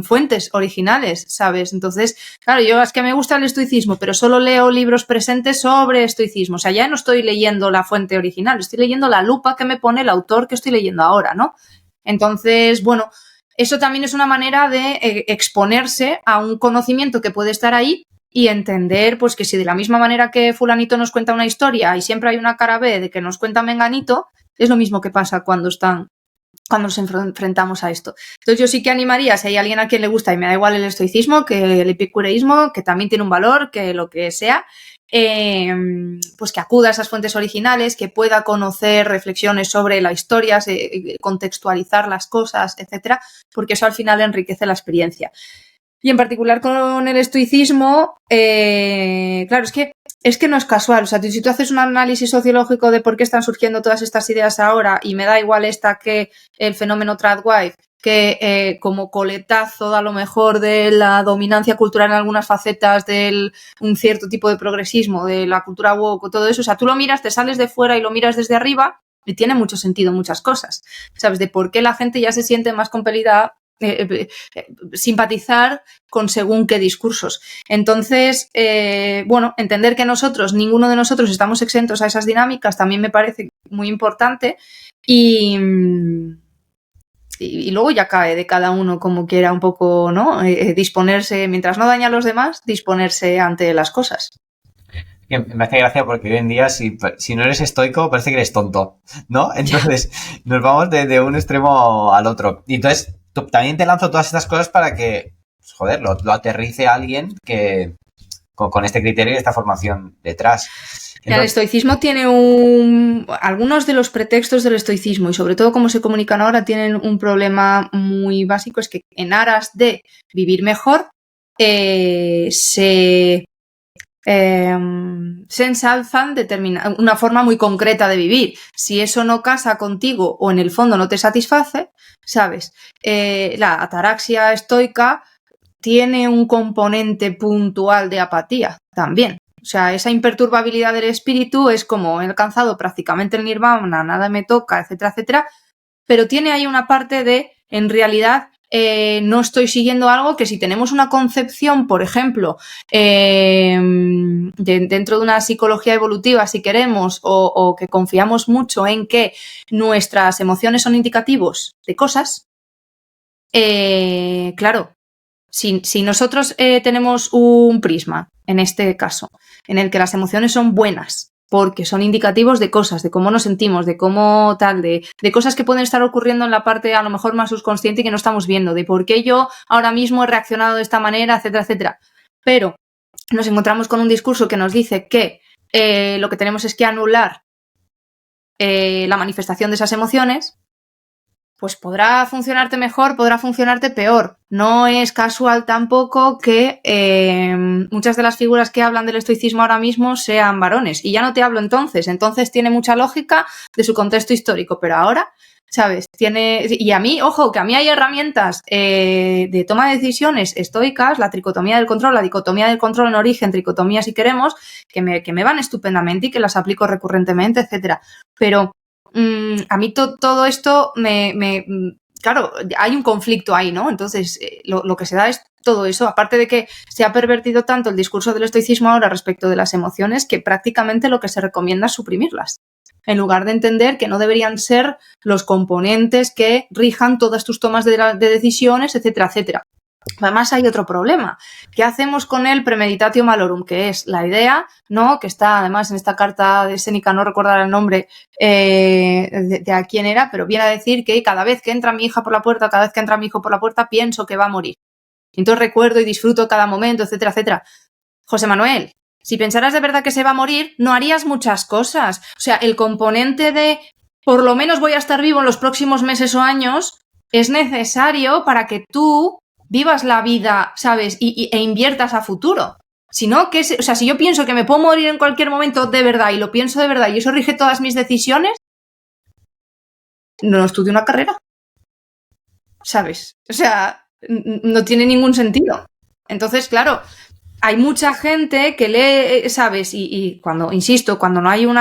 [SPEAKER 2] fuentes originales, ¿sabes? Entonces, claro, yo es que me gusta el estoicismo, pero solo leo libros presentes sobre estoicismo, o sea, ya no estoy leyendo la fuente original, estoy leyendo la lupa que me pone el autor que estoy leyendo ahora, ¿no? Entonces, bueno, eso también es una manera de exponerse a un conocimiento que puede estar ahí y entender pues que si de la misma manera que fulanito nos cuenta una historia y siempre hay una cara B de que nos cuenta menganito, es lo mismo que pasa cuando nos enfrentamos a esto. Entonces yo sí que animaría, si hay alguien a quien le gusta y me da igual el estoicismo que el epicureísmo, que también tiene un valor, que lo que sea, pues que acuda a esas fuentes originales, que pueda conocer reflexiones sobre la historia, contextualizar las cosas, etcétera, porque eso al final enriquece la experiencia. Y en particular con el estoicismo, claro, es que no es casual. O sea, si tú haces un análisis sociológico de por qué están surgiendo todas estas ideas ahora, y me da igual esta que el fenómeno tradwife, que como coletazo a lo mejor de la dominancia cultural en algunas facetas de un cierto tipo de progresismo, de la cultura woke, todo eso. O sea, tú lo miras, te sales de fuera y lo miras desde arriba y tiene mucho sentido muchas cosas. ¿Sabes? De por qué la gente ya se siente más compelida simpatizar con según qué discursos. Entonces, bueno, entender que ninguno de nosotros estamos exentos a esas dinámicas también me parece muy importante y luego ya cae de cada uno como quiera un poco, ¿no? Disponerse, mientras no daña a los demás, disponerse ante las cosas.
[SPEAKER 1] Me hace gracia porque hoy en día si no eres estoico parece que eres tonto, ¿no? Entonces nos vamos de un extremo al otro. Y entonces también te lanzo todas estas cosas para que, pues, joder, lo aterrice a alguien que con este criterio y esta formación detrás.
[SPEAKER 2] Entonces, el estoicismo tiene algunos de los pretextos del estoicismo y sobre todo cómo se comunican ahora tienen un problema muy básico, es que en aras de vivir mejor se ensalzan una forma muy concreta de vivir. Si eso no casa contigo o en el fondo no te satisface, ¿sabes? La ataraxia estoica tiene un componente puntual de apatía también. O sea, esa imperturbabilidad del espíritu es como he alcanzado prácticamente el nirvana, nada me toca, etcétera, etcétera, pero tiene ahí una parte de, en realidad, no estoy siguiendo algo que si tenemos una concepción, por ejemplo, dentro de una psicología evolutiva, si queremos, o que confiamos mucho en que nuestras emociones son indicativos de cosas, claro, si nosotros tenemos un prisma, en este caso, en el que las emociones son buenas, porque son indicativos de cosas, de cómo nos sentimos, de cómo tal, de cosas que pueden estar ocurriendo en la parte a lo mejor más subconsciente y que no estamos viendo, de por qué yo ahora mismo he reaccionado de esta manera, etcétera, etcétera. Pero nos encontramos con un discurso que nos dice que lo que tenemos es que anular la manifestación de esas emociones, pues podrá funcionarte mejor, podrá funcionarte peor. No es casual tampoco que muchas de las figuras que hablan del estoicismo ahora mismo sean varones. Y ya no te hablo entonces tiene mucha lógica de su contexto histórico, pero ahora, ¿sabes? Y a mí, ojo, que a mí hay herramientas de toma de decisiones estoicas, la tricotomía del control, la dicotomía del control en origen, tricotomía si queremos, que me van estupendamente y que las aplico recurrentemente, etcétera. Pero a mí todo esto claro, hay un conflicto ahí, ¿no? Entonces, lo que se da es todo eso, aparte de que se ha pervertido tanto el discurso del estoicismo ahora respecto de las emociones que prácticamente lo que se recomienda es suprimirlas, en lugar de entender que no deberían ser los componentes que rijan todas tus tomas de decisiones, etcétera, etcétera. Además hay otro problema. ¿Qué hacemos con el premeditatio malorum? Que es la idea, ¿no? Que está además en esta carta de Séneca, no recordaré el nombre de a quién era, pero viene a decir que cada vez que entra mi hija por la puerta, cada vez que entra mi hijo por la puerta, pienso que va a morir. Entonces recuerdo y disfruto cada momento, etcétera, etcétera. José Manuel, si pensaras de verdad que se va a morir, no harías muchas cosas. O sea, el componente de por lo menos voy a estar vivo en los próximos meses o años es necesario para que tú vivas la vida, ¿sabes? E inviertas a futuro. Si no, si yo pienso que me puedo morir en cualquier momento de verdad y lo pienso de verdad y eso rige todas mis decisiones, no estudio una carrera. ¿Sabes? O sea, no tiene ningún sentido. Entonces, claro, hay mucha gente que lee, ¿sabes? Y cuando, insisto, cuando no hay un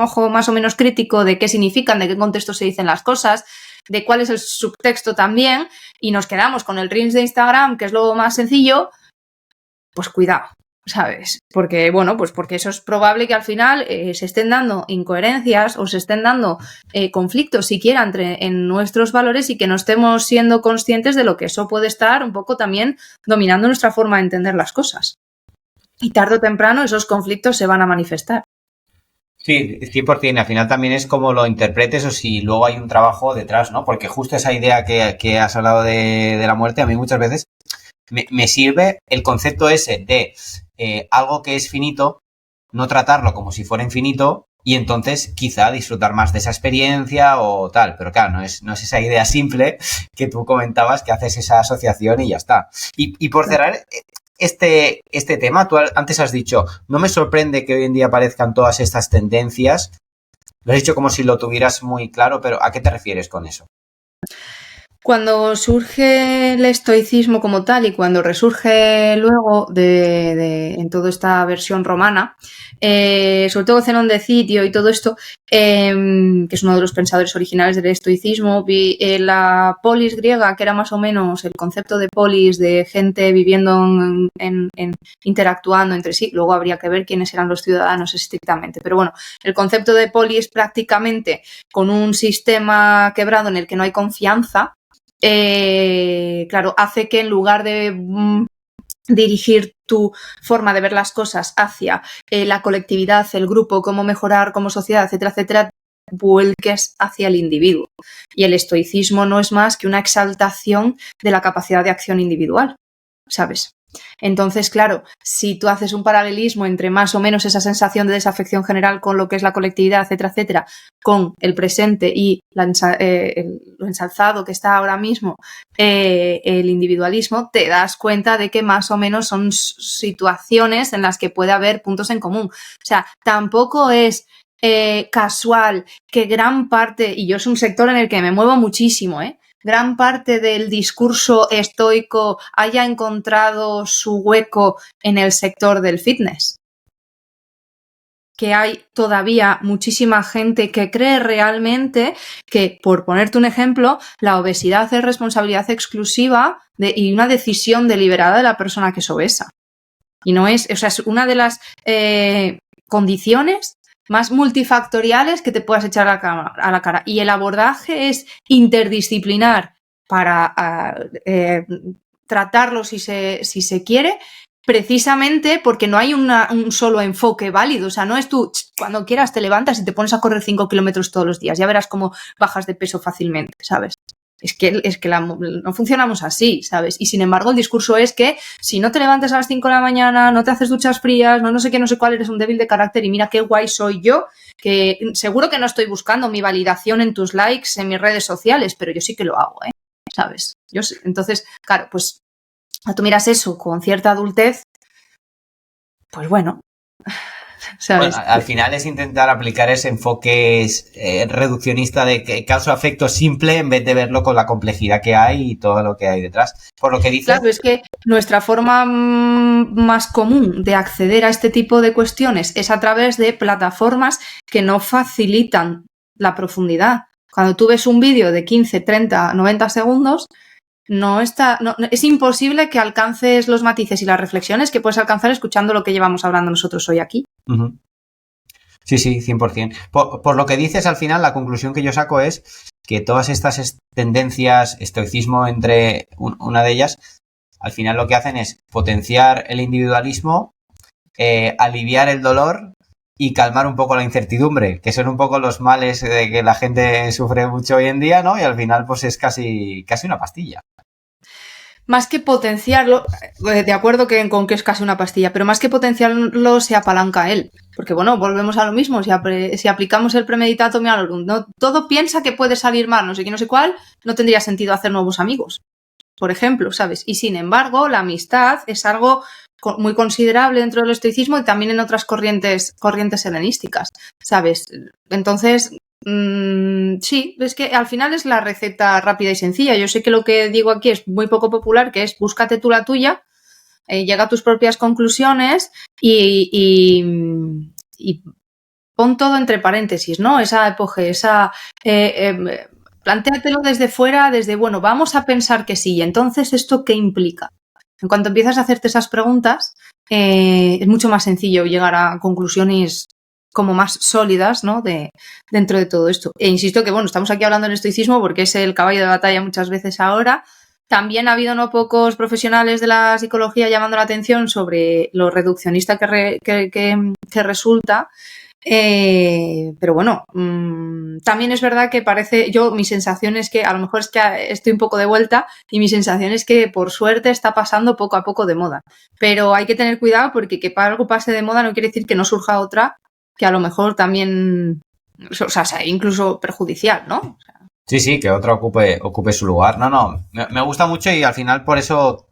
[SPEAKER 2] ojo más o menos crítico de qué significan, de qué contexto se dicen las cosas, de cuál es el subtexto también, y nos quedamos con el Reels de Instagram, que es lo más sencillo, pues cuidado, ¿sabes? Porque, bueno, pues porque eso es probable que al final se estén dando incoherencias o se estén dando conflictos siquiera en nuestros valores y que no estemos siendo conscientes de lo que eso puede estar un poco también dominando nuestra forma de entender las cosas. Y tarde o temprano esos conflictos se van a manifestar.
[SPEAKER 1] Sí, 100%. Al final también es como lo interpretes o si luego hay un trabajo detrás, ¿no? Porque justo esa idea que has hablado de la muerte, a mí muchas veces me sirve el concepto ese de algo que es finito, no tratarlo como si fuera infinito y entonces quizá disfrutar más de esa experiencia o tal. Pero claro, no es esa idea simple que tú comentabas, que haces esa asociación y ya está. Y por cerrar este tema, tú antes has dicho, no me sorprende que hoy en día aparezcan todas estas tendencias. Lo has dicho como si lo tuvieras muy claro, pero ¿a qué te refieres con eso?
[SPEAKER 2] Cuando surge el estoicismo como tal y cuando resurge luego en toda esta versión romana, sobre todo Zenón de Citio y todo esto, que es uno de los pensadores originales del estoicismo, la polis griega, que era más o menos el concepto de polis, de gente viviendo interactuando entre sí, luego habría que ver quiénes eran los ciudadanos estrictamente, pero bueno, el concepto de polis prácticamente con un sistema quebrado en el que no hay confianza, claro, hace que en lugar de dirigir tu forma de ver las cosas hacia la colectividad, el grupo, cómo mejorar como sociedad, etcétera, etcétera, vuelques hacia el individuo. Y el estoicismo no es más que una exaltación de la capacidad de acción individual, ¿sabes? Entonces, claro, si tú haces un paralelismo entre más o menos esa sensación de desafección general con lo que es la colectividad, etcétera, etcétera, con el presente y lo ensalzado que está ahora mismo el individualismo, te das cuenta de que más o menos son situaciones en las que puede haber puntos en común. O sea, tampoco es casual que gran parte, y yo es un sector en el que me muevo muchísimo, gran parte del discurso estoico haya encontrado su hueco en el sector del fitness. Que hay todavía muchísima gente que cree realmente que, por ponerte un ejemplo, la obesidad es responsabilidad exclusiva y una decisión deliberada de la persona que es obesa. Y no es, o sea, es una de las condiciones más multifactoriales que te puedas echar a la cara. Y el abordaje es interdisciplinar para tratarlo si se quiere, precisamente porque no hay un solo enfoque válido. O sea, no es tú, cuando quieras te levantas y te pones a correr 5 kilómetros todos los días. Ya verás cómo bajas de peso fácilmente, ¿sabes? Es que no funcionamos así, ¿sabes? Y sin embargo el discurso es que si no te levantas a las 5 de la mañana, no te haces duchas frías, no sé qué, no sé cuál, eres un débil de carácter y mira qué guay soy yo, que seguro que no estoy buscando mi validación en tus likes, en mis redes sociales, pero yo sí que lo hago, ¿sabes? Entonces, claro, pues tú miras eso con cierta adultez, pues bueno... ¿sabes?
[SPEAKER 1] Bueno, al final es intentar aplicar ese enfoque reduccionista de causa-efecto simple en vez de verlo con la complejidad que hay y todo lo que hay detrás. Por lo que dices...
[SPEAKER 2] Claro, es que nuestra forma más común de acceder a este tipo de cuestiones es a través de plataformas que no facilitan la profundidad. Cuando tú ves un vídeo de 15, 30, 90 segundos, es imposible que alcances los matices y las reflexiones que puedes alcanzar escuchando lo que llevamos hablando nosotros hoy aquí.
[SPEAKER 1] Uh-huh. Sí, 100%. Por lo que dices, al final, la conclusión que yo saco es que todas estas tendencias, estoicismo entre una de ellas, al final lo que hacen es potenciar el individualismo, aliviar el dolor y calmar un poco la incertidumbre, que son un poco los males de que la gente sufre mucho hoy en día, ¿no? Y al final, pues es casi una pastilla.
[SPEAKER 2] Más que potenciarlo, de acuerdo con que es casi una pastilla, pero más que potenciarlo se apalanca él. Porque bueno, volvemos a lo mismo, si aplicamos el premeditato malorum, ¿no? Todo piensa que puede salir mal, no sé qué, no sé cuál, no tendría sentido hacer nuevos amigos, por ejemplo, ¿sabes? Y sin embargo, la amistad es algo muy considerable dentro del estoicismo y también en otras corrientes helenísticas, ¿sabes? Entonces... sí, es que al final es la receta rápida y sencilla. Yo sé que lo que digo aquí es muy poco popular, que es búscate tú la tuya, llega a tus propias conclusiones y pon todo entre paréntesis, ¿no? Esa epoge, plantéatelo desde fuera, bueno, vamos a pensar que sí, y entonces ¿esto qué implica? En cuanto empiezas a hacerte esas preguntas, es mucho más sencillo llegar a conclusiones como más sólidas, ¿no? Dentro de todo esto. E insisto que, bueno, estamos aquí hablando del estoicismo porque es el caballo de batalla muchas veces ahora. También ha habido no pocos profesionales de la psicología llamando la atención sobre lo reduccionista que resulta. Pero bueno, también es verdad que mi sensación es que a lo mejor es que estoy un poco de vuelta y mi sensación es que por suerte está pasando poco a poco de moda. Pero hay que tener cuidado porque que algo pase de moda no quiere decir que no surja otra que a lo mejor también, o sea, incluso perjudicial, ¿no? O sea,
[SPEAKER 1] sí, que otro ocupe su lugar. No, me gusta mucho y al final por eso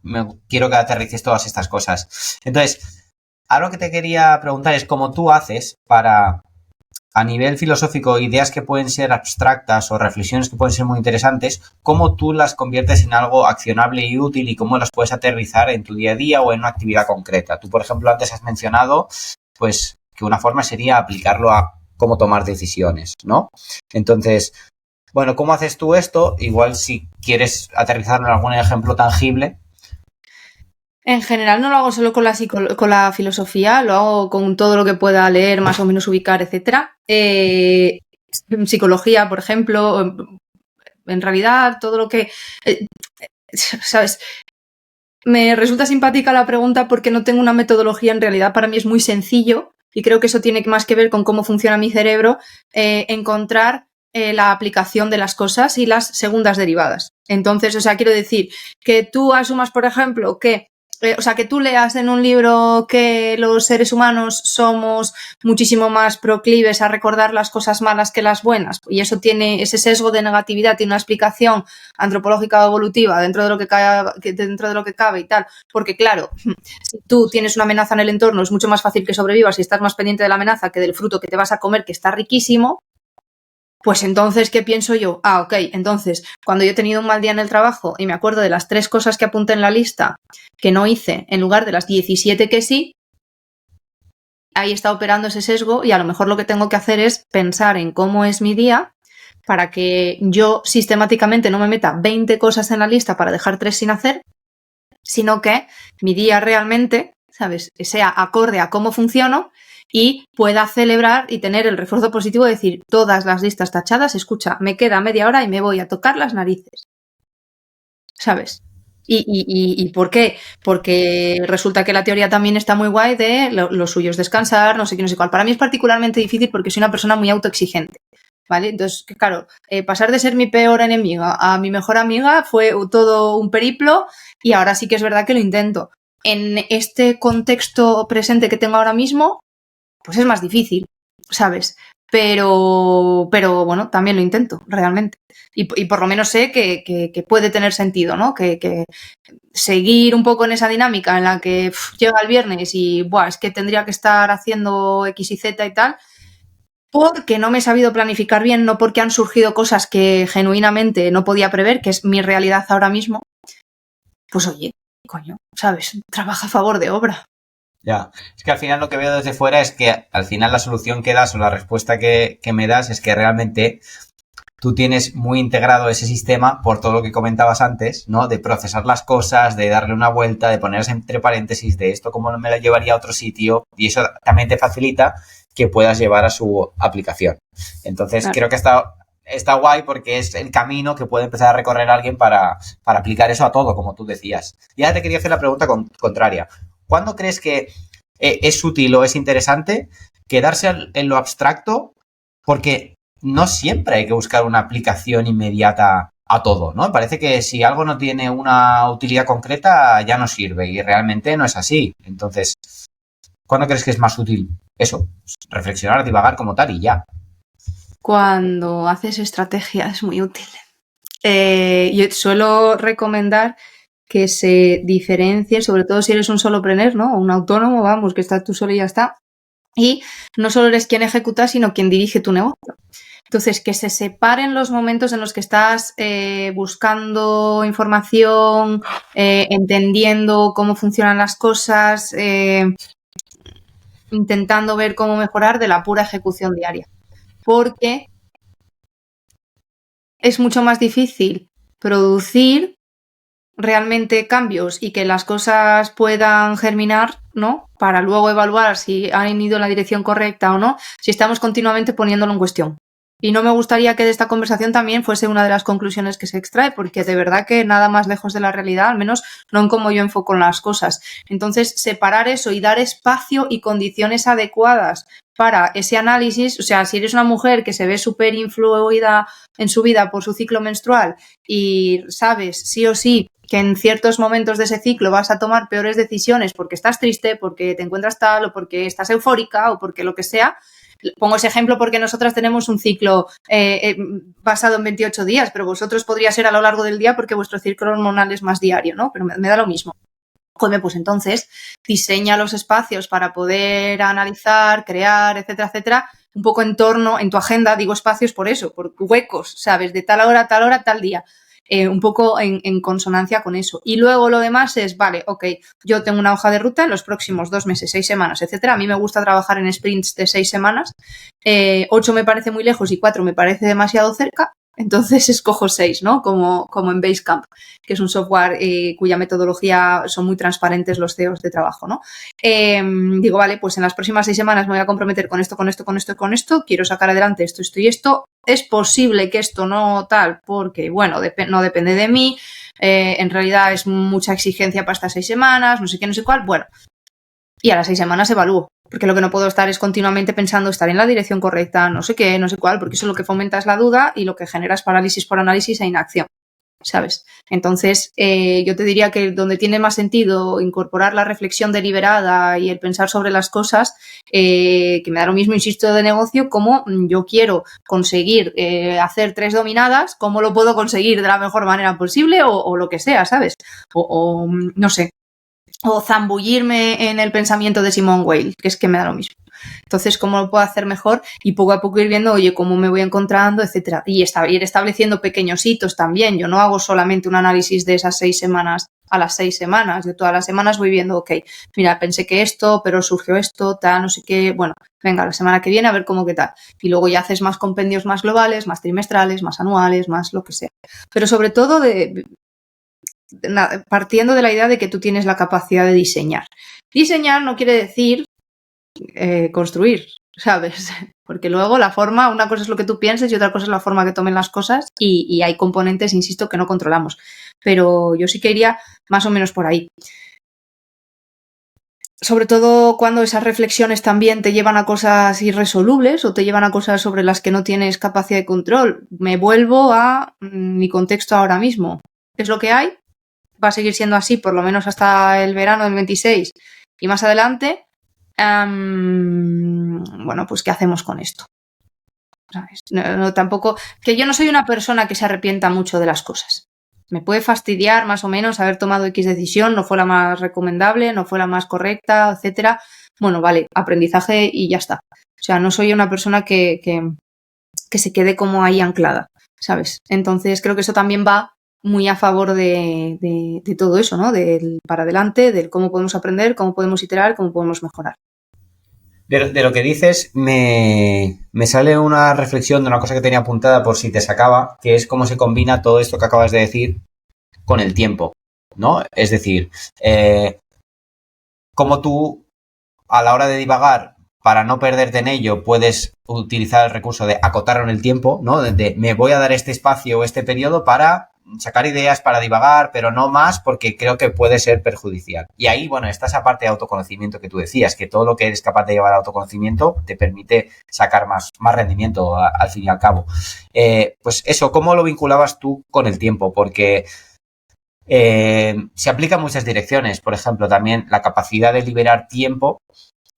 [SPEAKER 1] quiero que aterrices todas estas cosas. Entonces, algo que te quería preguntar es cómo tú haces para, a nivel filosófico, ideas que pueden ser abstractas o reflexiones que pueden ser muy interesantes, cómo tú las conviertes en algo accionable y útil y cómo las puedes aterrizar en tu día a día o en una actividad concreta. Tú, por ejemplo, antes has mencionado, pues, que una forma sería aplicarlo a cómo tomar decisiones, ¿no? Entonces, bueno, ¿cómo haces tú esto? Igual si quieres aterrizarlo en algún ejemplo tangible.
[SPEAKER 2] En general no lo hago solo con la filosofía, lo hago con todo lo que pueda leer, más o menos ubicar, etcétera. Psicología, por ejemplo, en realidad todo lo que... ¿sabes? Me resulta simpática la pregunta porque no tengo una metodología, en realidad para mí es muy sencillo y creo que eso tiene más que ver con cómo funciona mi cerebro, encontrar la aplicación de las cosas y las segundas derivadas. Entonces, o sea, quiero decir que tú asumas, por ejemplo, que o sea, que tú leas en un libro que los seres humanos somos muchísimo más proclives a recordar las cosas malas que las buenas, y eso tiene ese sesgo de negatividad, tiene una explicación antropológica o evolutiva dentro de lo que cabe y tal, porque claro, si tú tienes una amenaza en el entorno es mucho más fácil que sobrevivas si estás más pendiente de la amenaza que del fruto que te vas a comer, que está riquísimo. Pues entonces, ¿qué pienso yo? Ok, entonces, cuando yo he tenido un mal día en el trabajo y me acuerdo de las 3 cosas que apunté en la lista que no hice en lugar de las 17 que sí, ahí está operando ese sesgo y a lo mejor lo que tengo que hacer es pensar en cómo es mi día para que yo sistemáticamente no me meta 20 cosas en la lista para dejar 3 sin hacer, sino que mi día realmente, ¿sabes?, sea acorde a cómo funciono y pueda celebrar y tener el refuerzo positivo de decir, todas las listas tachadas, escucha, me queda media hora y me voy a tocar las narices, ¿sabes? ¿Y por qué? Porque resulta que la teoría también está muy guay de lo suyo es descansar, no sé qué, no sé cuál. Para mí es particularmente difícil porque soy una persona muy autoexigente, ¿vale? Entonces, claro, pasar de ser mi peor enemiga a mi mejor amiga fue todo un periplo y ahora sí que es verdad que lo intento. En este contexto presente que tengo ahora mismo, pues es más difícil, ¿sabes? Pero bueno, también lo intento, realmente. Y por lo menos sé que puede tener sentido, ¿no? Que seguir un poco en esa dinámica en la que llega el viernes y, buah, es que tendría que estar haciendo X y Z y tal, porque no me he sabido planificar bien, no porque han surgido cosas que genuinamente no podía prever, que es mi realidad ahora mismo. Pues oye, coño, ¿sabes? Trabaja a favor de obra.
[SPEAKER 1] Ya, es que al final lo que veo desde fuera es que al final la solución que das o la respuesta que me das es que realmente tú tienes muy integrado ese sistema por todo lo que comentabas antes, ¿no? De procesar las cosas, de darle una vuelta, de ponerse entre paréntesis de esto cómo me lo llevaría a otro sitio, y eso también te facilita que puedas llevar a su aplicación. Entonces,
[SPEAKER 2] Claro.
[SPEAKER 1] creo que está guay porque es el camino que puede empezar a recorrer alguien para aplicar eso a todo, como tú decías. Y ahora te quería hacer la pregunta contraria. ¿Cuándo crees que es útil o es interesante quedarse en lo abstracto? Porque no siempre hay que buscar una aplicación inmediata a todo, ¿no? Parece que si algo no tiene una utilidad concreta ya no sirve y realmente no es así. Entonces, ¿cuándo crees que es más útil eso? Reflexionar, divagar como tal y ya.
[SPEAKER 2] Cuando haces estrategia es muy útil. Yo suelo recomendar que se diferencie, sobre todo si eres un solopreneur, ¿no? O un autónomo, vamos, que estás tú solo y ya está. Y no solo eres quien ejecuta, sino quien dirige tu negocio. Entonces, que se separen los momentos en los que estás buscando información, entendiendo cómo funcionan las cosas, intentando ver cómo mejorar de la pura ejecución diaria. Porque es mucho más difícil producir realmente cambios y que las cosas puedan germinar, ¿no? Para luego evaluar si han ido en la dirección correcta o no, si estamos continuamente poniéndolo en cuestión. Y no me gustaría que de esta conversación también fuese una de las conclusiones que se extrae, porque de verdad que nada más lejos de la realidad, al menos no en cómo yo enfoco las cosas. Entonces, separar eso y dar espacio y condiciones adecuadas para ese análisis, o sea, si eres una mujer que se ve súper influida en su vida por su ciclo menstrual y sabes sí o sí que en ciertos momentos de ese ciclo vas a tomar peores decisiones porque estás triste, porque te encuentras tal o porque estás eufórica o porque lo que sea. Pongo ese ejemplo porque nosotras tenemos un ciclo basado en 28 días, pero vosotros podría ser a lo largo del día porque vuestro ciclo hormonal es más diario, ¿no? Pero me da lo mismo. Joder, pues entonces diseña los espacios para poder analizar, crear, etcétera, etcétera, un poco en torno, en tu agenda, digo espacios por eso, por huecos, ¿sabes? De tal hora, tal día. Un poco en consonancia con eso. Y luego lo demás es, vale, ok, yo tengo una hoja de ruta en los próximos 2 meses, 6 semanas, etcétera. A mí me gusta trabajar en sprints de 6 semanas. 8 me parece muy lejos y 4 me parece demasiado cerca. Entonces escojo 6, ¿no? Como en Basecamp, que es un software cuya metodología son muy transparentes los CEOs de trabajo, ¿no? Digo, vale, pues en las próximas 6 semanas me voy a comprometer con esto, quiero sacar adelante esto y esto. Es posible que esto no tal, porque, bueno, no depende de mí, en realidad es mucha exigencia para estas 6 semanas, no sé qué, no sé cuál, bueno. Y a las 6 semanas evalúo, porque lo que no puedo estar es continuamente pensando estar en la dirección correcta, no sé qué, no sé cuál, porque eso lo que fomenta es la duda y lo que genera es parálisis por análisis e inacción. ¿sabes? Entonces, yo te diría que donde tiene más sentido incorporar la reflexión deliberada y el pensar sobre las cosas, que me da lo mismo, insisto, de negocio, como yo quiero conseguir hacer 3 dominadas, ¿cómo lo puedo conseguir de la mejor manera posible o lo que sea, ¿sabes? O no sé, o zambullirme en el pensamiento de Simone Weil, que es que me da lo mismo. Entonces, ¿cómo lo puedo hacer mejor? Y poco a poco ir viendo, oye, cómo me voy encontrando, etcétera. Y ir estableciendo pequeños hitos también. Yo no hago solamente un análisis de esas 6 semanas a las 6 semanas. Yo todas las semanas voy viendo, ok, mira, pensé que esto, pero surgió esto, tal, no sé qué. Bueno, venga, la semana que viene a ver cómo qué tal. Y luego ya haces más compendios más globales, más trimestrales, más anuales, más lo que sea. Pero sobre todo partiendo de la idea de que tú tienes la capacidad de diseñar. Diseñar no quiere decir construir, ¿sabes? Porque luego la forma, una cosa es lo que tú pienses y otra cosa es la forma que tomen las cosas y hay componentes, insisto, que no controlamos. Pero yo sí que iría más o menos por ahí. Sobre todo cuando esas reflexiones también te llevan a cosas irresolubles o te llevan a cosas sobre las que no tienes capacidad de control. Me vuelvo a mi contexto ahora mismo. Es lo que hay, va a seguir siendo así por lo menos hasta el verano del 26 y más adelante. Bueno, pues ¿qué hacemos con esto? ¿Sabes? No, tampoco, que yo no soy una persona que se arrepienta mucho de las cosas. Me puede fastidiar más o menos haber tomado X decisión, no fue la más recomendable, no fue la más correcta, etcétera. Bueno, vale, aprendizaje y ya está. O sea, no soy una persona que se quede como ahí anclada, ¿sabes? Entonces creo que eso también va muy a favor de todo eso, ¿no? Del para adelante, del cómo podemos aprender, cómo podemos iterar, cómo podemos mejorar.
[SPEAKER 1] De lo que dices, me sale una reflexión de una cosa que tenía apuntada por si te sacaba, que es cómo se combina todo esto que acabas de decir con el tiempo, ¿no? Es decir, cómo tú, a la hora de divagar, para no perderte en ello, puedes utilizar el recurso de acotarlo en el tiempo, ¿no? De me voy a dar este espacio o este periodo para sacar ideas, para divagar, pero no más porque creo que puede ser perjudicial. Y ahí, bueno, está esa parte de autoconocimiento que tú decías, que todo lo que eres capaz de llevar a autoconocimiento te permite sacar más rendimiento al fin y al cabo. Pues eso, ¿cómo lo vinculabas tú con el tiempo? Porque se aplica en muchas direcciones. Por ejemplo, también la capacidad de liberar tiempo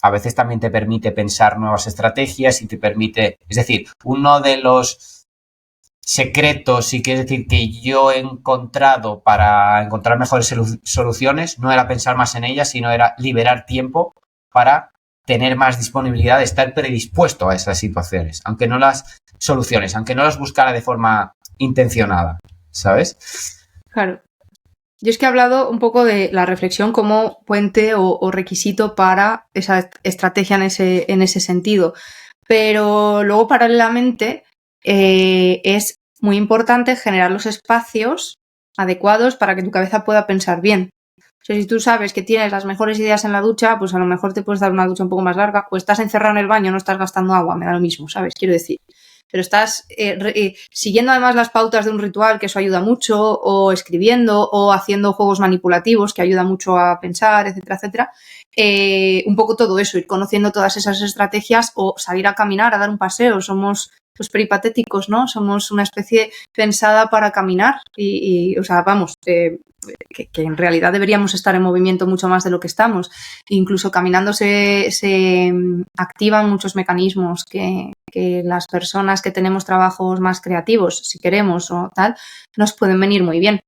[SPEAKER 1] a veces también te permite pensar nuevas estrategias y te permite, es decir, uno de los secretos, y quiere decir que yo he encontrado para encontrar mejores soluciones, no era pensar más en ellas, sino era liberar tiempo para tener más disponibilidad de estar predispuesto a esas situaciones, aunque no las soluciones, aunque no las buscara de forma intencionada, ¿sabes?
[SPEAKER 2] Claro. Yo es que he hablado un poco de la reflexión como puente o requisito para esa estrategia en ese sentido. Pero luego, paralelamente, es muy importante generar los espacios adecuados para que tu cabeza pueda pensar bien. O sea, si tú sabes que tienes las mejores ideas en la ducha, pues a lo mejor te puedes dar una ducha un poco más larga, o estás encerrado en el baño, no estás gastando agua, me da lo mismo, ¿sabes? Quiero decir. Pero estás siguiendo además las pautas de un ritual, que eso ayuda mucho, o escribiendo, o haciendo juegos manipulativos, que ayuda mucho a pensar, etcétera, etcétera. Un poco todo eso, ir conociendo todas esas estrategias o salir a caminar, a dar un paseo. Somos pues peripatéticos, ¿no? Somos una especie pensada para caminar o sea, vamos, que en realidad deberíamos estar en movimiento mucho más de lo que estamos. Incluso caminando se activan muchos mecanismos que las personas que tenemos trabajos más creativos, si queremos o tal, nos pueden venir muy bien.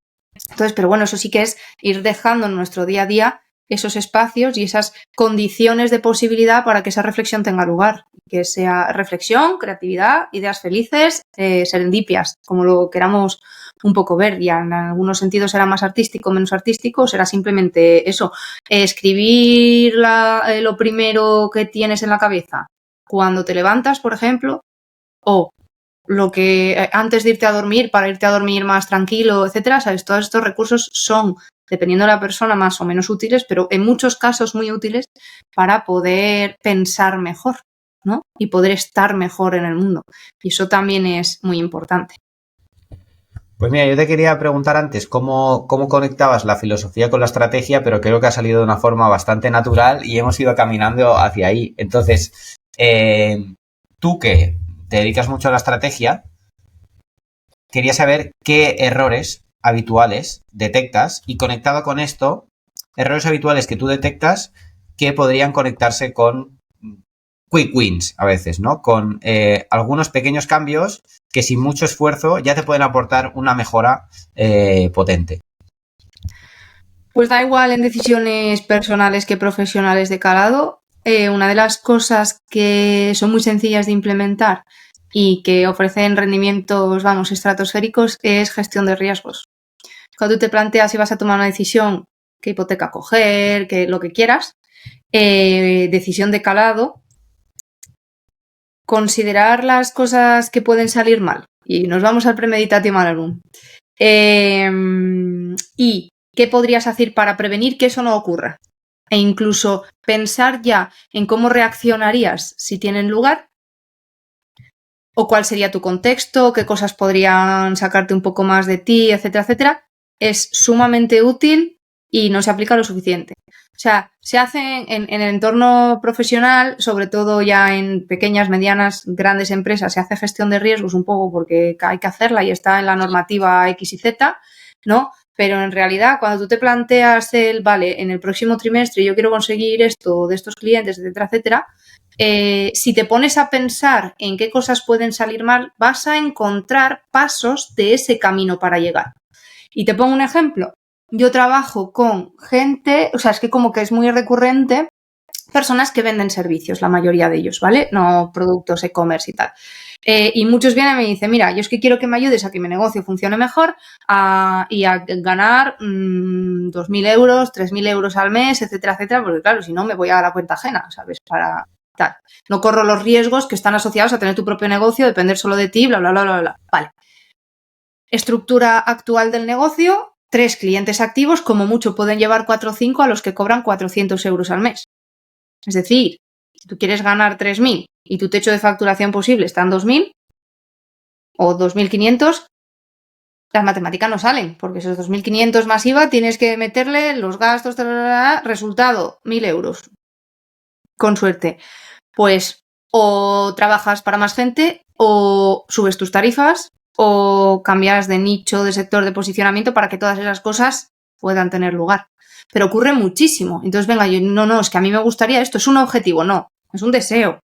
[SPEAKER 2] Entonces, pero bueno, eso sí que es ir dejando en nuestro día a día esos espacios y esas condiciones de posibilidad para que esa reflexión tenga lugar. Que sea reflexión, creatividad, ideas felices, serendipias, como lo queramos un poco ver. Ya en algunos sentidos será más artístico, menos artístico, o será simplemente eso. Escribir lo primero que tienes en la cabeza cuando te levantas, por ejemplo, o lo que antes de irte a dormir, para irte a dormir más tranquilo, etcétera, ¿sabes? Todos estos recursos son, dependiendo de la persona, más o menos útiles, pero en muchos casos muy útiles para poder pensar mejor, ¿no? Y poder estar mejor en el mundo. Y eso también es muy importante.
[SPEAKER 1] Pues mira, yo te quería preguntar antes cómo conectabas la filosofía con la estrategia, pero creo que ha salido de una forma bastante natural y hemos ido caminando hacia ahí. Entonces, tú que te dedicas mucho a la estrategia, quería saber qué errores habituales detectas y conectado con esto, errores habituales que tú detectas que podrían conectarse con quick wins a veces, ¿no? Con algunos pequeños cambios que sin mucho esfuerzo ya te pueden aportar una mejora potente.
[SPEAKER 2] Pues da igual en decisiones personales que profesionales de calado. Una de las cosas que son muy sencillas de implementar y que ofrecen rendimientos, vamos, estratosféricos es gestión de riesgos. Cuando tú te planteas si vas a tomar una decisión, qué hipoteca coger, qué lo que quieras, decisión de calado, considerar las cosas que pueden salir mal. Y nos vamos al premeditatio malarum. Y qué podrías hacer para prevenir que eso no ocurra. E incluso pensar ya en cómo reaccionarías si tienen lugar, o cuál sería tu contexto, qué cosas podrían sacarte un poco más de ti, etcétera, etcétera, es sumamente útil y no se aplica lo suficiente. O sea, se hace en el entorno profesional, sobre todo ya en pequeñas, medianas, grandes empresas, se hace gestión de riesgos un poco porque hay que hacerla y está en la normativa X y Z, ¿no? Pero en realidad, cuando tú te planteas vale, en el próximo trimestre yo quiero conseguir esto de estos clientes, etcétera, etcétera, si te pones a pensar en qué cosas pueden salir mal, vas a encontrar pasos de ese camino para llegar. Y te pongo un ejemplo. Yo trabajo con gente, o sea, es que como que es muy recurrente, personas que venden servicios, la mayoría de ellos, ¿vale? No productos e-commerce y tal. Y muchos vienen y me dicen, mira, yo es que quiero que me ayudes a que mi negocio funcione mejor y a ganar 2.000 euros, 3.000 euros al mes, etcétera, etcétera, porque claro, si no me voy a la cuenta ajena, ¿sabes? Para tal. No corro los riesgos que están asociados a tener tu propio negocio, depender solo de ti, bla, bla, bla, bla, bla. Vale. Estructura actual del negocio, 3 clientes activos, como mucho pueden llevar 4 o 5 a los que cobran 400 euros al mes. Es decir, si tú quieres ganar 3.000 y tu techo de facturación posible está en 2.000 o 2.500, las matemáticas no salen, porque esos 2.500 más IVA tienes que meterle los gastos, resultado, 1.000 euros. Con suerte. Pues o trabajas para más gente o subes tus tarifas o cambias de nicho, de sector, de posicionamiento para que todas esas cosas puedan tener lugar. Pero ocurre muchísimo. Entonces, venga, no, es que a mí me gustaría esto. Es un objetivo, no. Es un deseo.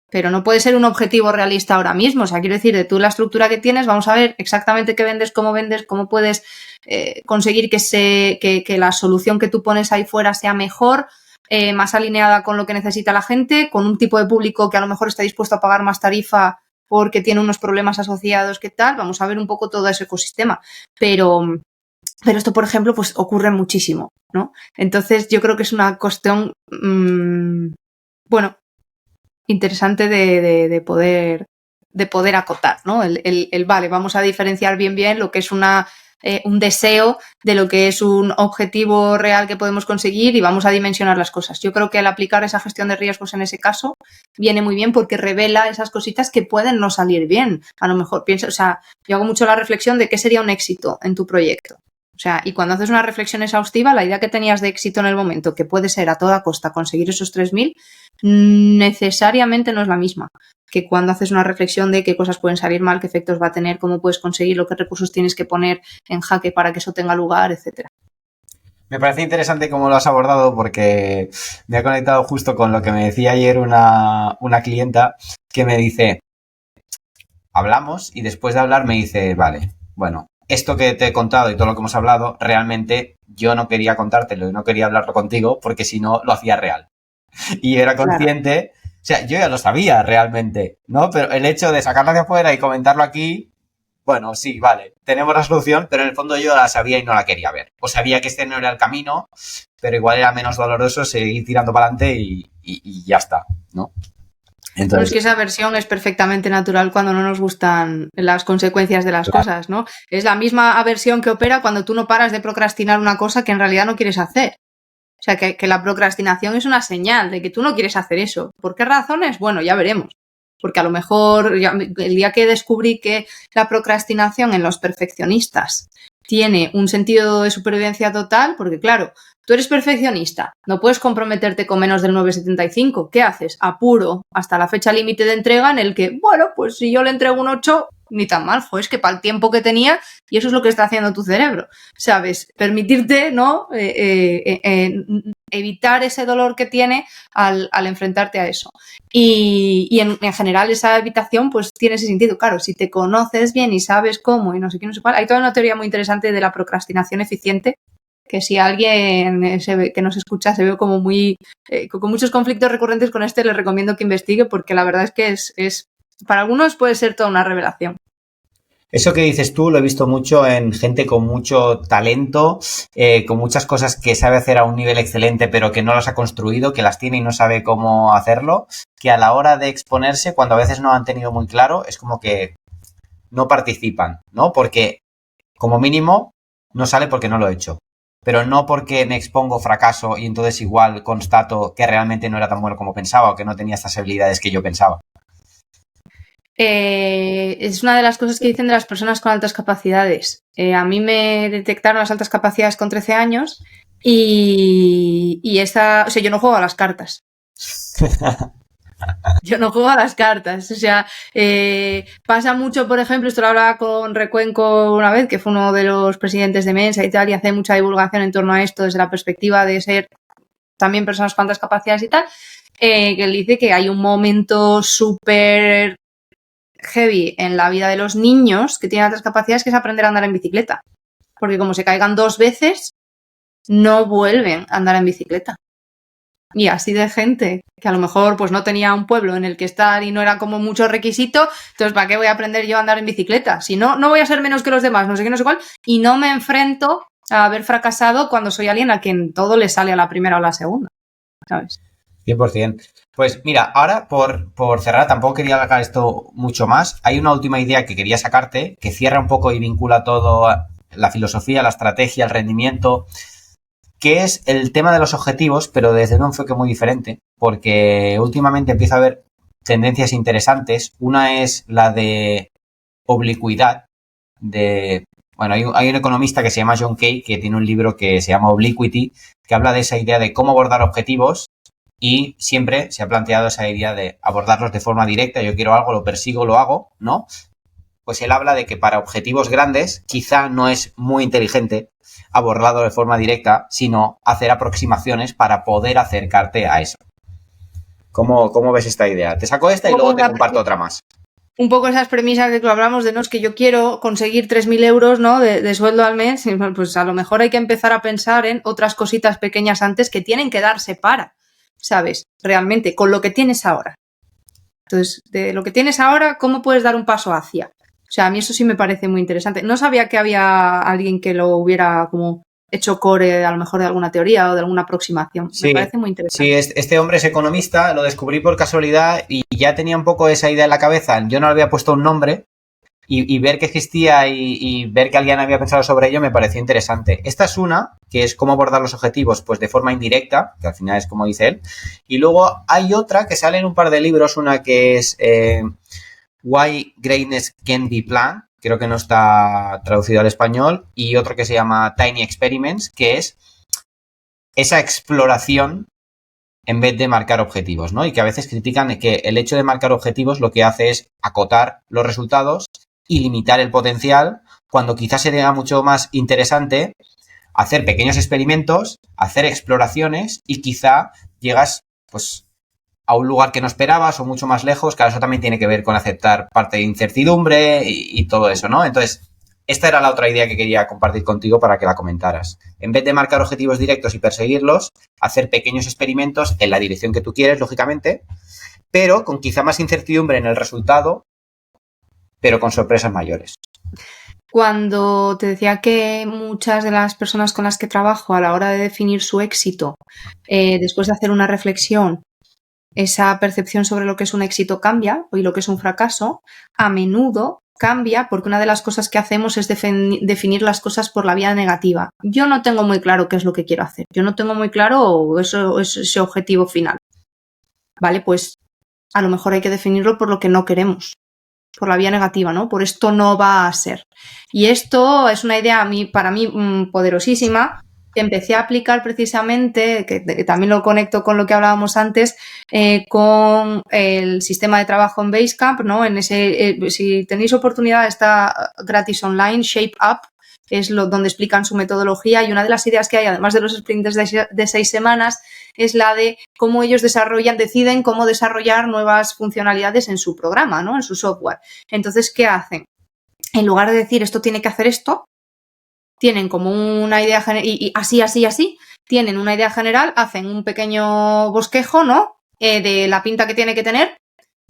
[SPEAKER 2] Pero no puede ser un objetivo realista ahora mismo. O sea, quiero decir, de tú la estructura que tienes, vamos a ver exactamente qué vendes, cómo puedes conseguir que la solución que tú pones ahí fuera sea mejor, más alineada con lo que necesita la gente, con un tipo de público que a lo mejor está dispuesto a pagar más tarifa porque tiene unos problemas asociados, ¿qué tal? Vamos a ver un poco todo ese ecosistema. Pero esto, por ejemplo, pues ocurre muchísimo, ¿no? Entonces, yo creo que es una cuestión, bueno, interesante de poder acotar, ¿no? Vale, vamos a diferenciar bien lo que es un deseo de lo que es un objetivo real que podemos conseguir y vamos a dimensionar las cosas. Yo creo que al aplicar esa gestión de riesgos en ese caso viene muy bien porque revela esas cositas que pueden no salir bien. A lo mejor yo hago mucho la reflexión de qué sería un éxito en tu proyecto. O sea, y cuando haces una reflexión exhaustiva, la idea que tenías de éxito en el momento, que puede ser a toda costa conseguir esos 3.000, necesariamente no es la misma que cuando haces una reflexión de qué cosas pueden salir mal, qué efectos va a tener, cómo puedes conseguirlo, qué recursos tienes que poner en jaque para que eso tenga lugar, etcétera.
[SPEAKER 1] Me parece interesante cómo lo has abordado porque me ha conectado justo con lo que me decía ayer una clienta que me dice, hablamos y después de hablar me dice, vale, bueno, esto que te he contado y todo lo que hemos hablado, realmente yo no quería contártelo y no quería hablarlo contigo porque si no lo hacía real. Y era consciente, claro. O sea, yo ya lo sabía realmente, ¿no? Pero el hecho de sacarlo de afuera y comentarlo aquí, bueno, sí, vale, tenemos la solución, pero en el fondo yo la sabía y no la quería ver. O sabía que este no era el camino, pero igual era menos doloroso seguir tirando para adelante y ya está, ¿no?
[SPEAKER 2] Entonces, no, es que esa versión es perfectamente natural cuando no nos gustan las consecuencias de las cosas, ¿no? Es la misma aversión que opera cuando tú no paras de procrastinar una cosa que en realidad no quieres hacer. O sea, que la procrastinación es una señal de que tú no quieres hacer eso. ¿Por qué razones? Bueno, ya veremos. Porque a lo mejor el día que descubrí que la procrastinación en los perfeccionistas tiene un sentido de supervivencia total, porque claro, tú eres perfeccionista, no puedes comprometerte con menos del 9,75. ¿Qué haces? Apuro hasta la fecha límite de entrega en el que, bueno, pues si yo le entrego un 8, ni tan mal, joder, es que para el tiempo que tenía, y eso es lo que está haciendo tu cerebro, ¿sabes? Permitirte, ¿no? Evitar ese dolor que tiene al enfrentarte a eso. Y en general esa evitación pues tiene ese sentido. Claro, si te conoces bien y sabes cómo y no sé qué, no sé cuál. Hay toda una teoría muy interesante de la procrastinación eficiente, que si alguien que nos escucha se ve como muy con muchos conflictos recurrentes con les recomiendo que investigue, porque la verdad es que es para algunos puede ser toda una revelación.
[SPEAKER 1] Eso que dices tú lo he visto mucho en gente con mucho talento, con muchas cosas que sabe hacer a un nivel excelente, pero que no las ha construido, que las tiene y no sabe cómo hacerlo, que a la hora de exponerse, cuando a veces no han tenido muy claro, es como que no participan, ¿no? Porque como mínimo no sale porque no lo he hecho, pero no porque me expongo fracaso y entonces igual constato que realmente no era tan bueno como pensaba o que no tenía estas habilidades que yo pensaba.
[SPEAKER 2] Es una de las cosas que dicen de las personas con altas capacidades. A mí me detectaron las altas capacidades con 13 años y o sea, yo no juego a las cartas. Yo no juego a las cartas, o sea, pasa mucho, por ejemplo, esto lo hablaba con Recuenco una vez, que fue uno de los presidentes de Mensa y tal, y hace mucha divulgación en torno a esto desde la perspectiva de ser también personas con altas capacidades y tal, que él dice que hay un momento súper heavy en la vida de los niños que tienen altas capacidades, que es aprender a andar en bicicleta, porque como se caigan 2 veces, no vuelven a andar en bicicleta. Y así de gente que a lo mejor pues no tenía un pueblo en el que estar y no era como mucho requisito, entonces ¿para qué voy a aprender yo a andar en bicicleta? Si no, no voy a ser menos que los demás, no sé qué, no sé cuál, y no me enfrento a haber fracasado cuando soy alguien a quien todo le sale a la primera o a la segunda, ¿sabes?
[SPEAKER 1] 100%. Pues mira, ahora por cerrar, tampoco quería alargar esto mucho más. Hay una última idea que quería sacarte, que cierra un poco y vincula todo a la filosofía, la estrategia, el rendimiento, que es el tema de los objetivos, pero desde un enfoque muy diferente, porque últimamente empiezo a ver tendencias interesantes. Una es la de oblicuidad, bueno, hay un economista que se llama John Kay, que tiene un libro que se llama Obliquity, que habla de esa idea de cómo abordar objetivos y siempre se ha planteado esa idea de abordarlos de forma directa. Yo quiero algo, lo persigo, lo hago, ¿no? Pues él habla de que para objetivos grandes quizá no es muy inteligente abordarlo de forma directa, sino hacer aproximaciones para poder acercarte a eso. ¿Cómo ves esta idea? Te saco esta y luego te comparto otra más.
[SPEAKER 2] Un poco esas premisas de que hablamos de no es que yo quiero conseguir 3.000 euros, ¿no? de sueldo al mes, pues a lo mejor hay que empezar a pensar en otras cositas pequeñas antes que tienen que darse para, ¿sabes? Realmente, con lo que tienes ahora. Entonces, de lo que tienes ahora, ¿cómo puedes dar un paso hacia? O sea, a mí eso sí me parece muy interesante. No sabía que había alguien que lo hubiera como hecho core a lo mejor de alguna teoría o de alguna aproximación.
[SPEAKER 1] Sí,
[SPEAKER 2] me parece muy interesante.
[SPEAKER 1] sí, este hombre es economista, lo descubrí por casualidad y ya tenía un poco esa idea en la cabeza. Yo no le había puesto un nombre y ver que existía y ver que alguien había pensado sobre ello me pareció interesante. Esta es una, que es cómo abordar los objetivos pues de forma indirecta, que al final es como dice él. Y luego hay otra que sale en un par de libros, una que es Why Greatness Can Be Planned, creo que no está traducido al español, y otro que se llama Tiny Experiments, que es esa exploración en vez de marcar objetivos, ¿no? Y que a veces critican que el hecho de marcar objetivos lo que hace es acotar los resultados y limitar el potencial, cuando quizás sería mucho más interesante hacer pequeños experimentos, hacer exploraciones y quizá llegas pues a un lugar que no esperabas o mucho más lejos, que eso también tiene que ver con aceptar parte de incertidumbre y todo eso, ¿no? Entonces, esta era la otra idea que quería compartir contigo para que la comentaras. En vez de marcar objetivos directos y perseguirlos, hacer pequeños experimentos en la dirección que tú quieres, lógicamente, pero con quizá más incertidumbre en el resultado, pero con sorpresas mayores.
[SPEAKER 2] Cuando te decía que muchas de las personas con las que trabajo a la hora de definir su éxito, después de hacer una reflexión, esa percepción sobre lo que es un éxito cambia y lo que es un fracaso, a menudo cambia porque una de las cosas que hacemos es definir las cosas por la vía negativa. Yo no tengo muy claro qué es lo que quiero hacer. Yo no tengo muy claro ese objetivo final. Vale, pues a lo mejor hay que definirlo por lo que no queremos, por la vía negativa, ¿no? Por esto no va a ser. Y esto es una idea para mí poderosísima, empecé a aplicar precisamente, que también lo conecto con lo que hablábamos antes, con el sistema de trabajo en Basecamp, ¿no? En ese, si tenéis oportunidad, está gratis online, Shape Up, es donde explican su metodología, y una de las ideas que hay, además de los sprints de 6 semanas, es la de cómo ellos deciden cómo desarrollar nuevas funcionalidades en su programa, ¿no? En su software. Entonces, ¿qué hacen? En lugar de decir esto tiene que hacer esto, tienen como una idea y así, tienen una idea general, hacen un pequeño bosquejo, ¿no? De la pinta que tiene que tener,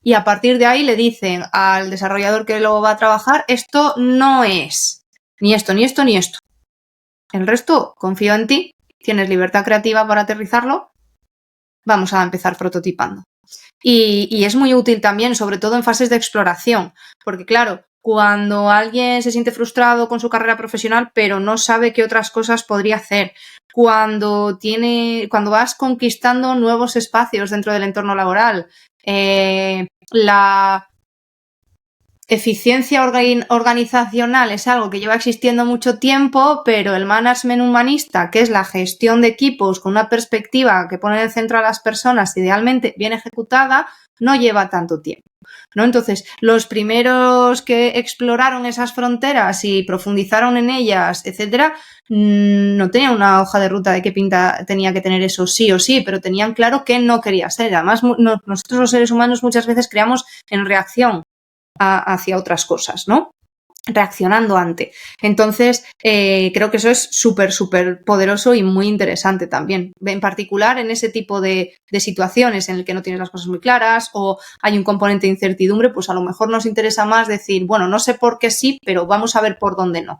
[SPEAKER 2] y a partir de ahí le dicen al desarrollador que luego va a trabajar, esto no es ni esto, ni esto, ni esto. El resto, confío en ti, tienes libertad creativa para aterrizarlo, vamos a empezar prototipando. Y es muy útil también, sobre todo en fases de exploración, porque claro, cuando alguien se siente frustrado con su carrera profesional, pero no sabe qué otras cosas podría hacer, cuando vas conquistando nuevos espacios dentro del entorno laboral, la eficiencia organizacional es algo que lleva existiendo mucho tiempo, pero el management humanista, que es la gestión de equipos con una perspectiva que pone en el centro a las personas, idealmente bien ejecutada, no lleva tanto tiempo, ¿no? Entonces, los primeros que exploraron esas fronteras y profundizaron en ellas, etcétera, no tenían una hoja de ruta de qué pinta tenía que tener eso sí o sí, pero tenían claro que no quería ser. Además, nosotros los seres humanos muchas veces creamos en reacción hacia otras cosas, ¿no? Reaccionando ante. Entonces, creo que eso es súper, súper poderoso y muy interesante también. En particular, en ese tipo de situaciones en el que no tienes las cosas muy claras o hay un componente de incertidumbre, pues a lo mejor nos interesa más decir, bueno, no sé por qué sí, pero vamos a ver por dónde no.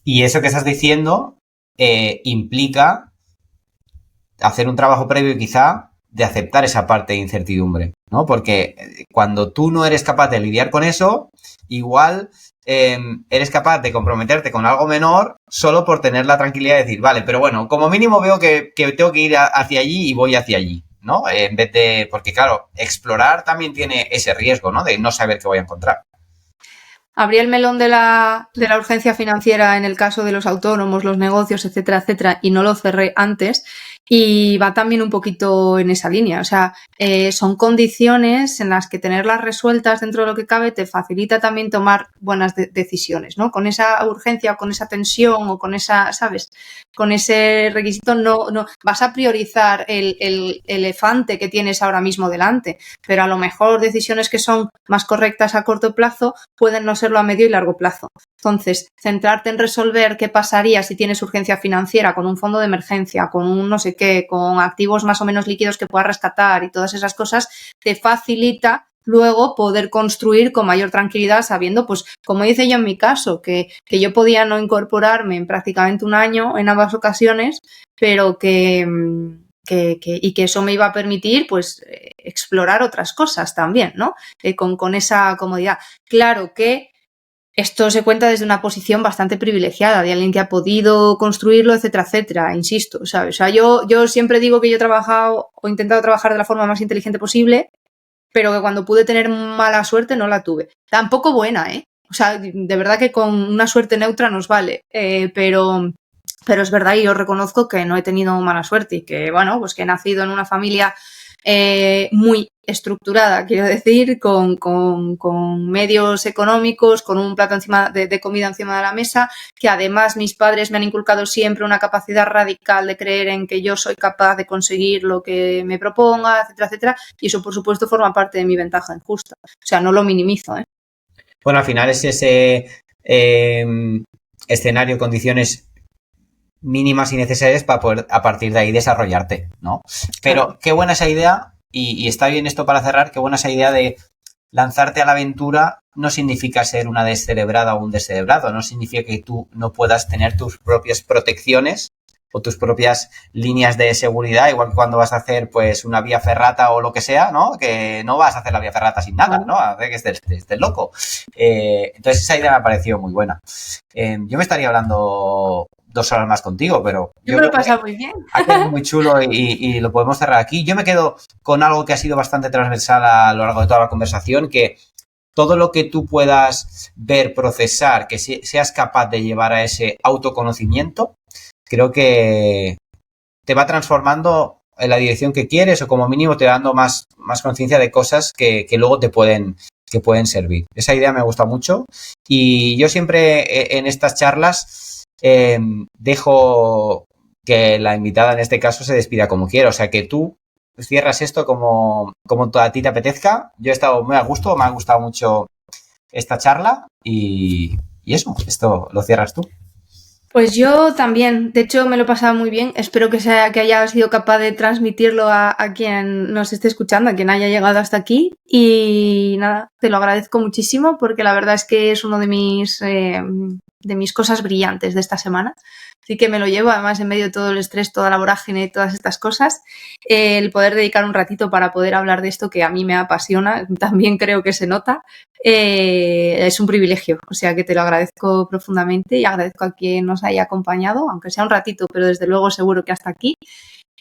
[SPEAKER 1] Y eso que estás diciendo implica hacer un trabajo previo quizá de aceptar esa parte de incertidumbre, ¿no? Porque cuando tú no eres capaz de lidiar con eso, igual eres capaz de comprometerte con algo menor solo por tener la tranquilidad de decir, vale, pero bueno, como mínimo veo que tengo que ir hacia allí y voy hacia allí, ¿no? En vez de, porque claro, explorar también tiene ese riesgo, ¿no? De no saber qué voy a encontrar.
[SPEAKER 2] Abrí el melón de la urgencia financiera en el caso de los autónomos, los negocios, etcétera, etcétera, y no lo cerré antes. Y va también un poquito en esa línea. O sea, son condiciones en las que tenerlas resueltas dentro de lo que cabe te facilita también tomar buenas decisiones, ¿no? Con esa urgencia o con esa tensión o con esa, ¿sabes? Con ese requisito no vas a priorizar el elefante que tienes ahora mismo delante, pero a lo mejor decisiones que son más correctas a corto plazo pueden no serlo a medio y largo plazo. Entonces, centrarte en resolver qué pasaría si tienes urgencia financiera con un fondo de emergencia, con un no sé qué, con activos más o menos líquidos que puedas rescatar y todas esas cosas, te facilita luego poder construir con mayor tranquilidad sabiendo, pues, como hice yo en mi caso, que yo podía no incorporarme en prácticamente un año en ambas ocasiones, pero que eso me iba a permitir, pues, explorar otras cosas también, ¿no? Con esa comodidad. Claro que esto se cuenta desde una posición bastante privilegiada, de alguien que ha podido construirlo, etcétera, etcétera, insisto, ¿sabes? O sea, yo siempre digo que yo he trabajado o he intentado trabajar de la forma más inteligente posible, pero que cuando pude tener mala suerte no la tuve. Tampoco buena, ¿eh? O sea, de verdad que con una suerte neutra nos vale, pero es verdad y yo reconozco que no he tenido mala suerte y que, bueno, pues que he nacido en una familia muy estructurada, quiero decir, con medios económicos, con un plato encima de comida encima de la mesa, que además mis padres me han inculcado siempre una capacidad radical de creer en que yo soy capaz de conseguir lo que me proponga, etcétera, etcétera, y eso por supuesto forma parte de mi ventaja injusta. O sea, no lo minimizo, ¿eh?
[SPEAKER 1] Bueno, al final es ese escenario, condiciones mínimas y necesarias para poder a partir de ahí desarrollarte, ¿no? Pero claro, qué buena esa idea, y está bien esto para cerrar, qué buena esa idea de lanzarte a la aventura. No significa ser una descerebrada o un descerebrado, no significa que tú no puedas tener tus propias protecciones o tus propias líneas de seguridad, igual que cuando vas a hacer pues una vía ferrata o lo que sea, ¿no? Que no vas a hacer la vía ferrata sin nada, ¿no? A ver que estés loco. Entonces esa idea me ha parecido muy buena. Yo me estaría hablando 2 horas más contigo, pero
[SPEAKER 2] yo me lo he pasado muy bien.
[SPEAKER 1] Ha quedado muy chulo y lo podemos cerrar aquí. Yo me quedo con algo que ha sido bastante transversal a lo largo de toda la conversación, que todo lo que tú puedas ver, procesar, que seas capaz de llevar a ese autoconocimiento, creo que te va transformando en la dirección que quieres o como mínimo te va dando más conciencia de cosas que luego te pueden servir. Esa idea me gusta mucho y yo siempre en estas charlas dejo que la invitada en este caso se despida como quiera, o sea que tú cierras esto como a ti te apetezca. Yo he estado muy a gusto, me ha gustado mucho esta charla y eso, esto lo cierras tú.
[SPEAKER 2] Pues yo también, de hecho me lo he pasado muy bien, espero que haya sido capaz de transmitirlo a quien nos esté escuchando, a quien haya llegado hasta aquí y nada, te lo agradezco muchísimo porque la verdad es que es uno de mis cosas brillantes de esta semana. Así que me lo llevo, además, en medio de todo el estrés, toda la vorágine, todas estas cosas, el poder dedicar un ratito para poder hablar de esto que a mí me apasiona, también creo que se nota, es un privilegio. O sea que te lo agradezco profundamente y agradezco a quien nos haya acompañado, aunque sea un ratito, pero desde luego seguro que hasta aquí.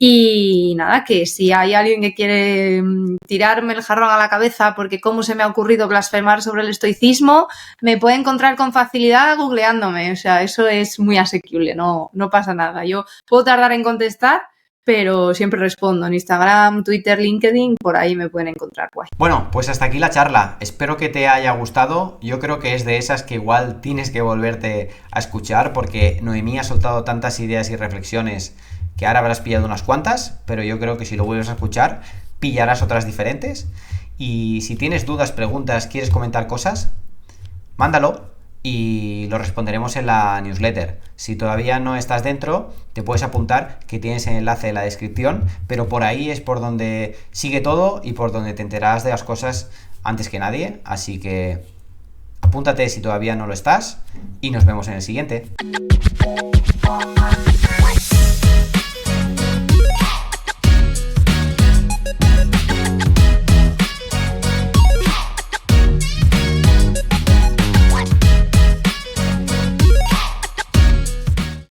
[SPEAKER 2] Y nada, que si hay alguien que quiere tirarme el jarrón a la cabeza porque cómo se me ha ocurrido blasfemar sobre el estoicismo, me puede encontrar con facilidad googleándome. O sea, eso es muy asequible, no pasa nada. Yo puedo tardar en contestar, pero siempre respondo en Instagram, Twitter, LinkedIn, por ahí me pueden encontrar. Guay.
[SPEAKER 1] Bueno, pues hasta aquí la charla. Espero que te haya gustado. Yo creo que es de esas que igual tienes que volverte a escuchar porque Noemí ha soltado tantas ideas y reflexiones que ahora habrás pillado unas cuantas, pero yo creo que si lo vuelves a escuchar, pillarás otras diferentes. Y si tienes dudas, preguntas, quieres comentar cosas, mándalo y lo responderemos en la newsletter. Si todavía no estás dentro, te puedes apuntar, que tienes el enlace en la descripción, pero por ahí es por donde sigue todo y por donde te enterarás de las cosas antes que nadie. Así que apúntate si todavía no lo estás y nos vemos en el siguiente.